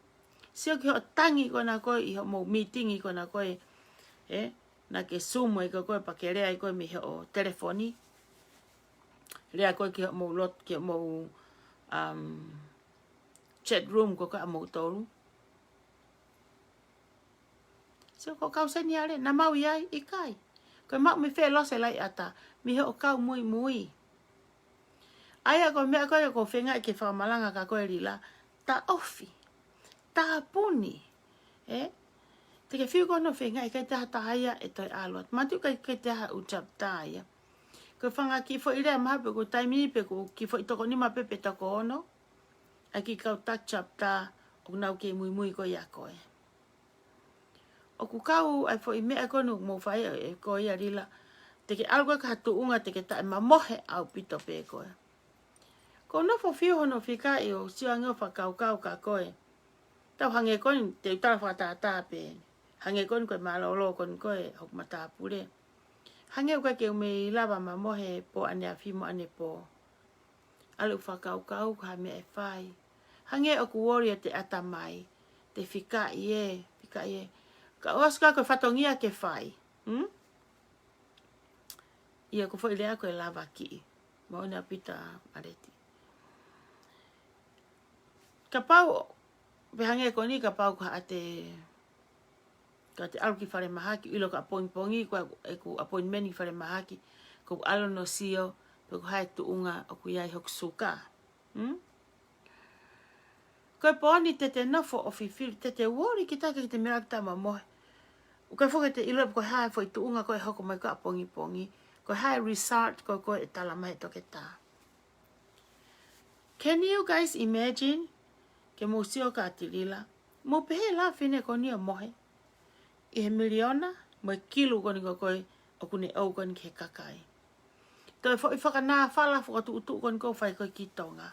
Sio ki ho tangi kona koe I ho mou meetingi kona koe. Na ke sumo I koe pa ke rea I koe mi ho telefoni. Rea koe ki ho mou lot ki ho mou chat room ko ka mou toru. Sio ko kau seni are na mau iai I kai. Koe mau mi whe lose lai ata. Mi ho kau mui. Aia ko mea koe ko whenga I ke whamalanga ka koe rila. Ta ofi. Ta puni. Te ke whiu kono whenga I kai taha tahaia e toi aluat. Matu kai taha uchap taia. Ko whanga ki fo irea maha pe ko taimini pe ko ki fo itoko nima pe pe toko ono. A ki kau tachap ta o nau ke mui ko ia koe. O ku kau ai fo I mea kono mo whai e koe ia rila. Te ke algoa ka hatu unga te ke tae mamohe au pito pe koe. Ko no fo whiu hono Faka'Ilo sio ange o whakau ka koe. Tau hange koni te utara whakatata pe. Hange koni koe malolo koni koe hok matapure. Hange uka ke ume lava mamohe po ane afimo ane po. Alu whakau ka me e whai. Hange o ku warrior te atamai. Te Faka'Ilo. Ka oska koe whatongia ke whai. Ia ko foi lea koe lava ki. Mo ina pita areti. Ka pau, behange ko ni ka pau ka ate alu ki whare mahaki, ilo ka pongi, ku appointment ki whare mahaki, ko alo no sio, pe ku hae tuunga o ku iai hok suka. Koe poni te nofo o fifiri, te wori ki take ki te mirakta mamohe. Koe whoke te ilo koe hae foi tuunga koe hoko mai ka pongi. Koe hae resort koe e tala mai toke tā. Can you guys imagine? Ke mo sio ka atirila. Mo pehe la whine ko ni o mohe. I he miliona, mo e kilu koni koe o kune au koni ke kakai. Toi fo I whakanā whala whakatu utu koni ko whai koe ki Tonga.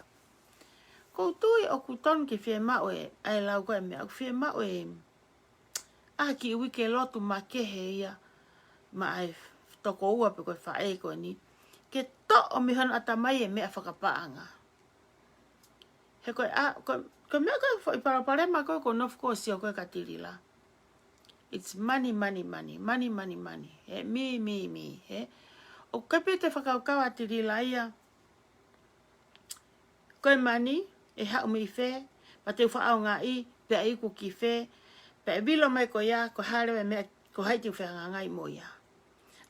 Ko tui o kuton ke whie mao e, ai lau koe mea, whie mao e, ki iwi ke lotu ma kehe ia, ma ai toko ua pe koe whae koe ni, ke to o mihon atamai e mea whakapaanga. He koe koe mea koe iparapare ma koe ko nofu ko sio koe katirila. It's money. He, me. He. O koe pe te whakaukau atirila ia. Koe mani, e hau mi whe, pa te whaau ngā I, pe a iku ki whe, pe a bilo mai ko ia, ko harewe mea, ko haiti u whehanga ngai mo ia.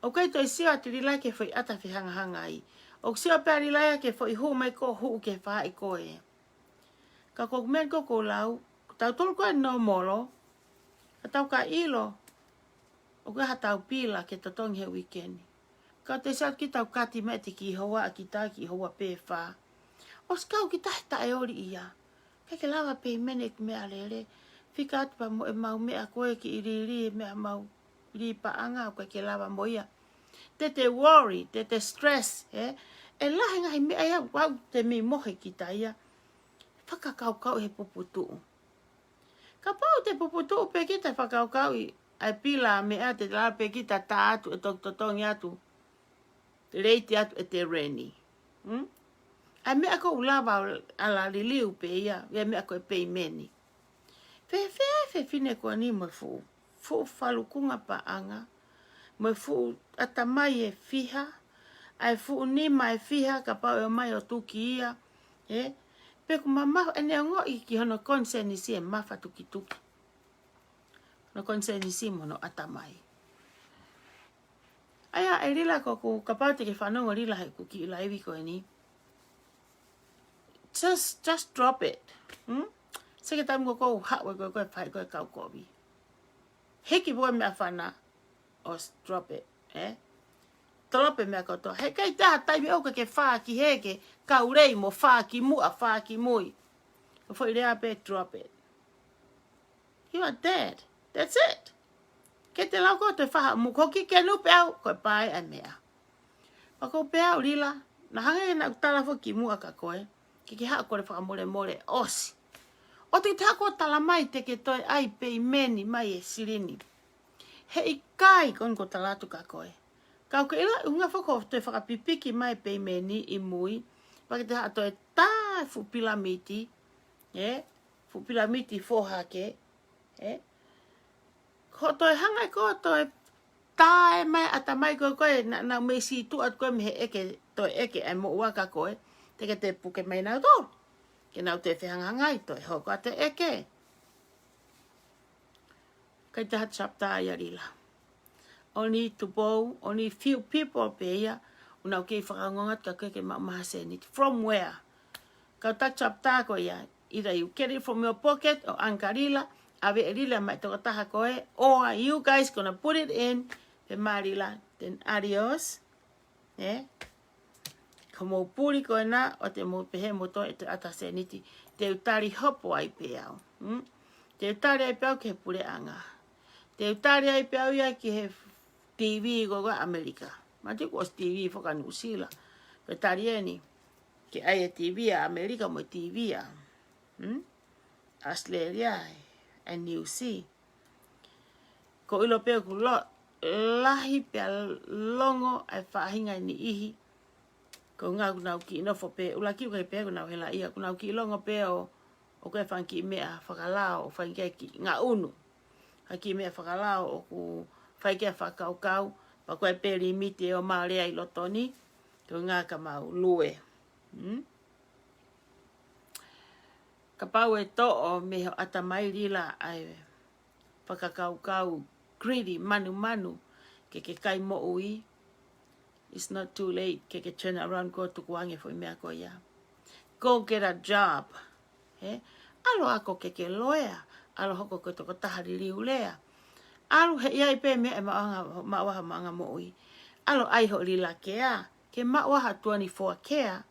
O koe toi sio atirila ke whai ata whehanga I. O sio pe arilaya ke whai hu mai ko hu ke wha I koe. Ka kok men ko lau, tau tolu koe no molo, ka tau ka ilo, O ka hatau pila ke totongi he weekend. Ka te sa ki tau kati me te ki hoa ki ta ki hoa pe fa. O skau ki ta e ori ia. Ke lava pe mene ki me alele. Fika atu pa mo e mau mea koe ki iri mea mau iri pa anga o ke lava mo ia. Te worry, te stress, e lahi ngahi mea ia wau te mi mohe ki ta ia. Fakakau he puputu. Ka pau te puputu pe ki te fakakau ai pila mea te la pe ki ta atu e totongi atu. Te reiti atu e te reni. Ai mea ko ulava ala liliu pe ia, ia mea ko e pei meni. Fe fine ko ni mo fu falukunga pa anga. Mo fu atamai e fiha. Ai fu ni mai fiha ka pau e mai o tuki ia. Pe ku mama ene ngo i ki hono konsen si e mafa tuki. No konsen si mo no atamai. Aya e rila ko ku ka pau te ke fanau rila he ku ki laivi ko ni. Just drop it. Seke tamu ko hawe ko pai ko kau kobi. Heki boy me afana o drop it, Drop it me ko to. He kai ta tai me o ke fa ki heke ka urei mo fa ki mu a fa ki mui. Fo ile ape drop it. You are dead. That's it. Ke te lau ko te fa mu ko ki ke nu pe au ko pai a mea. Pa ko pe au lila na hange na tala fo ki mu a ka koe. Ki ha ko le fa more osi. O te tako tala mai te ke toi ai pei meni mai e sirini. He i kai kon ko talatu ka koe. Kau ke ila unga whako te whakapipiki mai pei meni i mui. Pake te ha toi tai fu pilamiti. Fu pilamiti fohake. Ko toi hangai ko toi tai mai ata mai koe koe na me si tu at koe me he eke toi eke ai mo waka koe. Te ke te puke mai nau tō. Kenau te whehangangai toi hoko a te eke. Kai te hat chapta ia rila. Only to bow, only few people pe ia. Unau kei whakangongat ka koe ke mahaseni. From where? Kau ta chapta ko ia. Either you get it from your pocket or ankarila. Ave rila mai toko taha koe. Or you guys gonna put it in. Pe marila. Then adios. Ka mō puri koe nā, o te mō pehe moto e te ataseniti. Te utari hopo ai pe au. Te utari ai pe au ke he pure anga. Te utari ai pe au ia ki he TV goga Amerika. Mati ko TV whaka New Zealand. Pe tari eni. Ke ai e TV a Amerika mo TV a. Australia e New Zealand. Ko ilo pe ku lo lahi pe longo ai whahinga ni ihi. Ko ngā kunau ki ino fo pe, ula ki ukai pe kunau hela ia, kunau ki longo pe o koe whanki mea whakalao o whankia ki ngā unu. Haki mea whakalao o ku whaikia whakaukau, pa koe pe limiti o maorea i loto ni, ko ngā ka mau lue. Ka pau e to o me ho atamai rila ai whakakaukau, greedy, manu, ke kai mo ui. It's not too late. Ke turn around go to kuange for mea ko ia. Go get a job. Alo ako ke loea. Alo hoko ko toko tahari liulea. Alo he ia ipe mea e mawaha maanga mo ui. Alo ai ho lila kea. Ke mawaha 24 kea.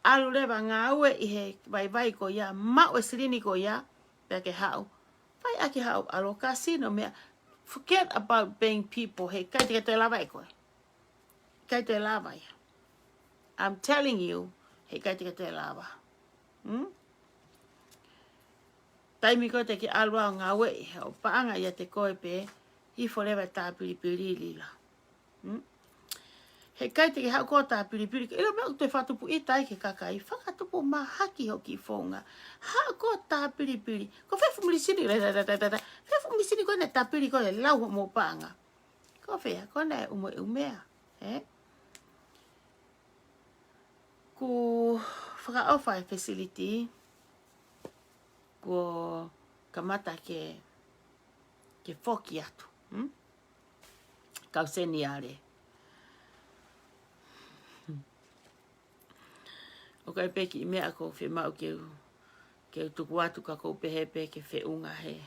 Alo lewa ngā ue i he vai ko ia. Mau e sirini ko ia. Pea ke hau. Vai ake hau. Alo kasino mea. Forget about being people. He kai te lava e koe. Kai te lava ia. I'm telling you, he kai te lava. Taimi ko te ki alwa ngā wei, o paanga ia te koe pe, i forever tā piripiri lila. He kai te ki hau ko tā piripiri, ilo mea te whatupu i tai ke kakai, whakatupu mahaki ho ki fonga. Hau ko tā piripiri, ko whefu mulisini, whefu mulisini ko ne tā piri ko le lau mo paanga. Ko whea, ko ne umea. Ku whakaofa e facility ko kamata ke whoki atu. Kau seni are. O kai peki i mea ko whemau ke tuku atu ka kou pehepe ke wheunga he.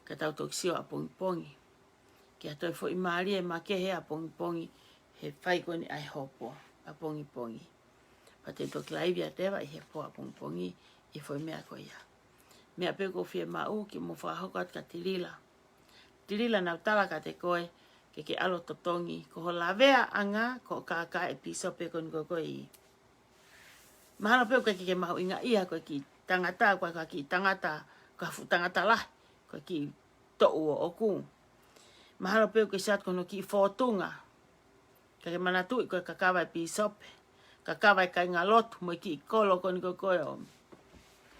Ka tau toksio a pongi. Kia toi fo i maari e ma ke he a pongi he whai koni ai hopo a pongi. Pa te toki laivi a tewa i he po a pongi i fo i mea ko ia. Mea pe ko fie mau ki mo whahokat ka tirila. Tirila nau tala ka te koe ke alo totongi. Ko ho lavea anga ko ka e piso pe koni koko i. Mahalo pe ko ke mahu inga ia ko ki tangata ko ki tangata ka fu tangata lah ko ki to o ku. Mahalo pe ko sat kono ki fotunga. Ka ke manatu ko kakawa e piso pe. Kakawa e kai ngalotu mo ki kolo koni koko o.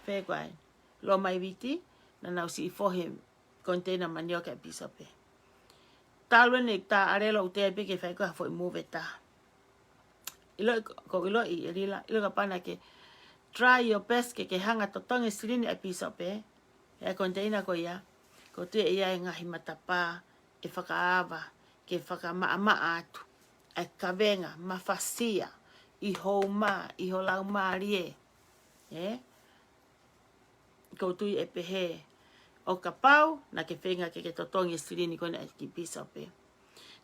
Pe koe. Lo mai viti na nau si fohe container manioka e piso pe. Talwe ne ta arelo u te pe ke fai ko fo i move ta. Ilo ko ilo i rila ilo ka pana ke try your best ke hanga totongi silini e piso pe. E container ko ia ko tu e ia ngahi matapa e fakaava ke fakama'a atu e kavenga mafasia i houma i holau marie. Ko tu e pehe o kapau na ke Feinga ke totongi silini kone ki piso pe.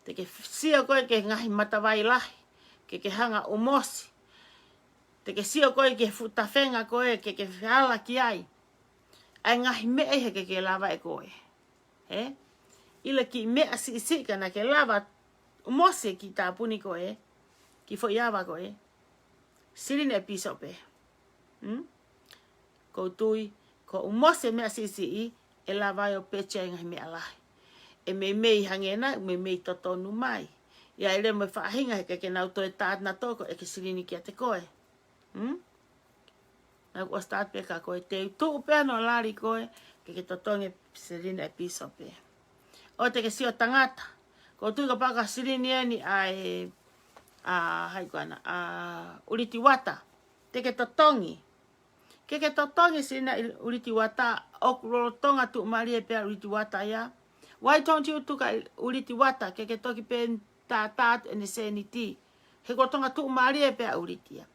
Te ke sio koe ke ngahi matawai lahi ke hanga umosi. Te ke sio koe ke futafenga koe ke hala ki ai. Ai ngahi mea he ke lava e koe. Ila ki mea si ka na ke lava umosi ki tāpuni koe. Ki fo iawa koe. Silini e piso pe. Ko tui ko umosi mea si e lava o peche ai ngahi mea lahi. E mei hangena, mei totonu mai. Ia ele me whaahinga he ke kenau toi tātna toko e ke silini ki a te koe. Nau o start pe ka koe te Tupe no lari koe ke totongi silini e piso pe. O te ke sio tangata. Ko tui ka paka silini eni ai uriti wata. Te ke totongi. Ke totongi silina uriti wata o Tonga tu marie pe uriti wata ya. Why don't you tuka uriti wata ke toki pen tātāt ene seniti. He ko Tonga tu marie pe uriti ya.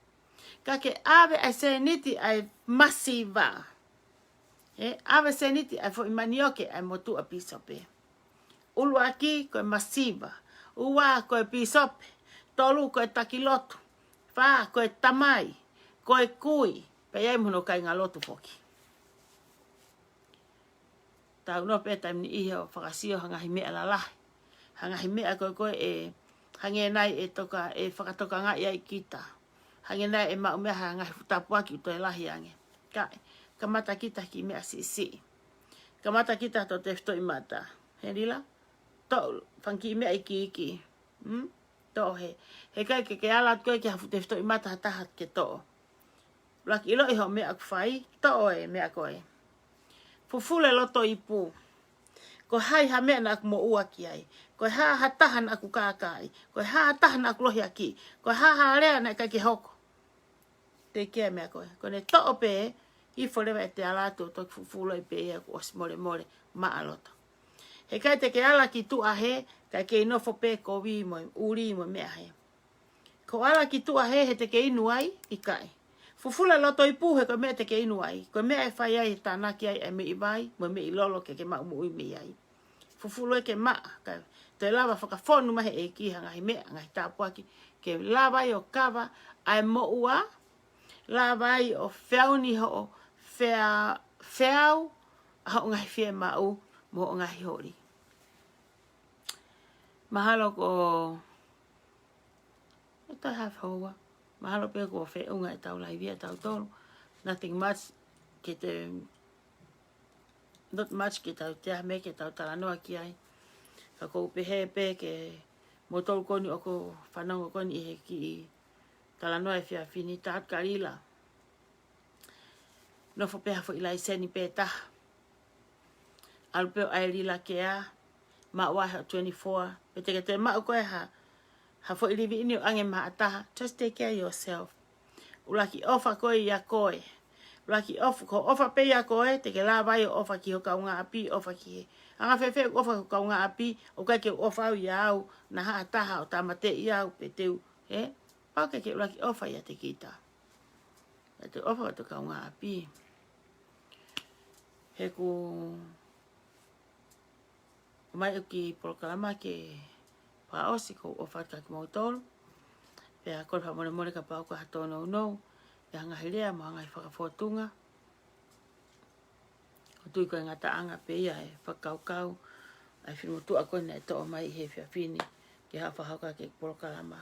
Ka ke ave ai seniti ai masiva. Ave seniti ai fo imanioke ai motu a piso pe. Ulu aki ko masiva. Uwa ko piso pe. Tolu ko taki loto. Fa ko tamai. Ko kui. Pe ai mono kai ngalotu foki. Tau no pe tam ni iho fakasio hanga himea la lahi. Hanga himea koe e hangenai e toka e fakatoka nga ia kita. Hangenai e maumea hanga hutapuaki uto e lahi ange. Kamata kita ki mea si. Kamata kita to tefto imata. Henila? To fanki mea iki. To he. He kai ke alat koe ki hafu tefto imata hatahat ke to. Lau'Ikovi'I iho mea kufai. To e mea koe. Fufule loto ipu. Ko hai ha mea na aku mo ua ki ai. Ko ha tahan aku kākai. Ko ha tahan aku lohi aki. Ko ha rea na kai ke hoko. Te kia mea koe. Ko ne to'o pe, i forewa e te alatu o toki fufulo i pe e aku os more maa loto. He kai te ke ala ki tu ahe, kai ke inofo pe ko wi mo, uri mo mea he. Ko ala ki tu ahe he te ke inu ai, i kai. Fufula loto i puhe ko mea te ke inu ai. Ko mea e whai ai tānaki ai e me i vai, mo me i lolo ke maa umu i me ai. Fufulo e ke maa, kai. Te lava whakafonu mahe e ki hanga hi mea, ngai tāpuaki. Ke lava i o kawa, ai mo ua, lava i o whiauni ho o whiau, ho ngai whie mau, mo ngai hori. Mahalo ko, e tai half hoa. Mahalo pe ko wheunga e tau lahi via tau tolu. Nothing much ke te... Not much ke tau tea me ke tau talanoa ki ai. Ka kou pehe pe ke motolu koni o ko fanau koni i he ki i talanoa e whia fini tahat karila. Nofo peha fo ilai seni pe taha. Alupeo ai rila ke a. Ma waha 24. Pete ke te mau koe ha. Ha fo ilivi ini o ange maha taha. Just take care of yourself. Ulaki ofa koe ia koe. Ulaki ofa ko ofa pe ia koe. Te ke la vai o ofa ki ho kaunga api. Ofa ki he. Anga fefe ofa ko kaunga api. O kai ke ofa au ia au. Na haa taha o tamate ia au pe teu. Pau ke ulaki ofa ia te kita. Te ofa ko kaunga api. He ku... mai o ki polokalama ke paosi ko o whaka ki mautolu. Pea kore wha mole mole ka pau ka hatono no. Pea ngahi lea ma ngai whakafotunga. O tui koe ngata anga pe ia e whakaukau. Ai whimutu a koe nei toa mai he whia whini. Ke haa whahauka ke polokalama.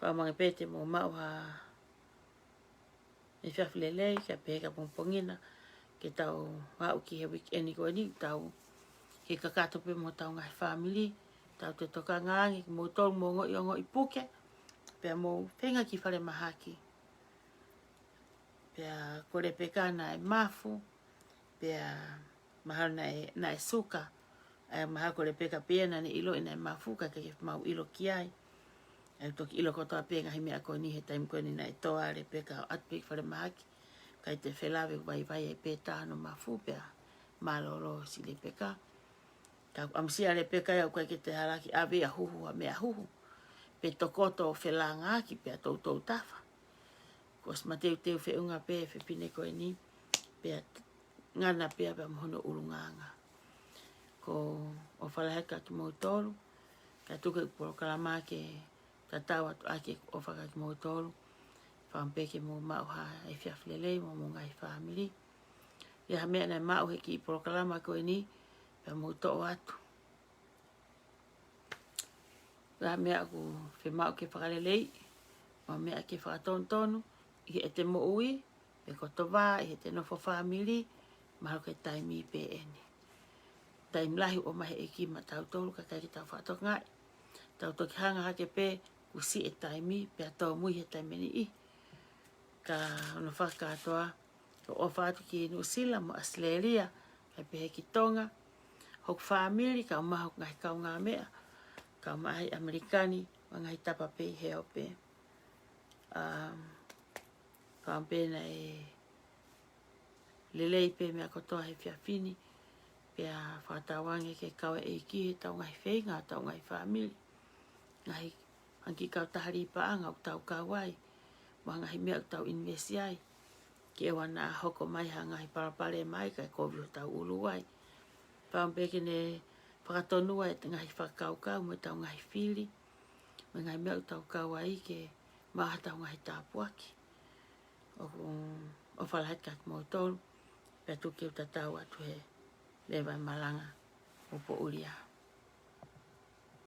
Whamange pete mo mau ha e whiawhilelei ka peka pongpongina. Ke tau hau ki he weekend koe ni tau ke kakatope mo tau ngai family. Tau te toka ngangi mo tolu mo ngoi o ngoi puke. Pea mo Feinga ki whare mahaki. Pea kore peka na e mafu. Pea mahal na e suka. Ai mahal kore peka pea na ne ilo ina e mafu ka ke mau ilo ki ai. Ai toki ilo kotoa pea ngahi mea koe ni he taim koe ni na e toa re peka at pek whare mahaki. Kai te whelawe vai vai e peta no mafu pea malolo si le peka. Ka amsia le peka ia koe ke te haraki awe a huhu a mea huhu. Pe tokoto whelanga ki pea tautou tafa. Kos mateu teu whiunga pe whipine koe ni. Pea ngana pea pea mohono urunganga. Ko o whalaheka ki mautolu. Ka tuke polokalama ke tatau atu ake o whaka ki mautolu. Whampeke mo mauha e whiawhilelei mo ngai family. Ia mea nei mauhe ki polokalama koe ni. Pea mauto atu. Ia mea ku whemau ke whakalelei. Ma mea ke whakatontonu. I e te mo ui. E kotowa. I te nofo family. Mahalo ke taimi pe eni. Taim lahi o mahe e ki ma tau tolu. Ka kai ki tau whakatok ngai. Tau toki hanga hake pe. Usi e taimi. Pea tau mui he taimeni i. Ka ono whakatoa. Ka ofa atu ki New Zealand mo Australia. Kai pe he ki Tonga. Hok family. Ka umaha ngai kau ngā mea. Ka umaha Amerikani. Ngai tapa pe heo pe. Whampena e lelei pe mea kotoa he whiawhini. Pea whatawange ke kawe e ki he tau ngai Feinga, tau ngai family. Ngai anki kau tahari paanga u tau kawai. Wa ngai mea u tau investi ai. Ke wana hoko mai ha ngai parapare mai kai kovi o tau ulu ai. Whampeke ne whakatonua e te ngai whakaukau mo tau ngai whili. Ma ngai mea u tau kawai ke maha tau ngai tāpuaki. O whalahet kak mautolu. Pea tuke u tatau atu he lewa malanga upo uria.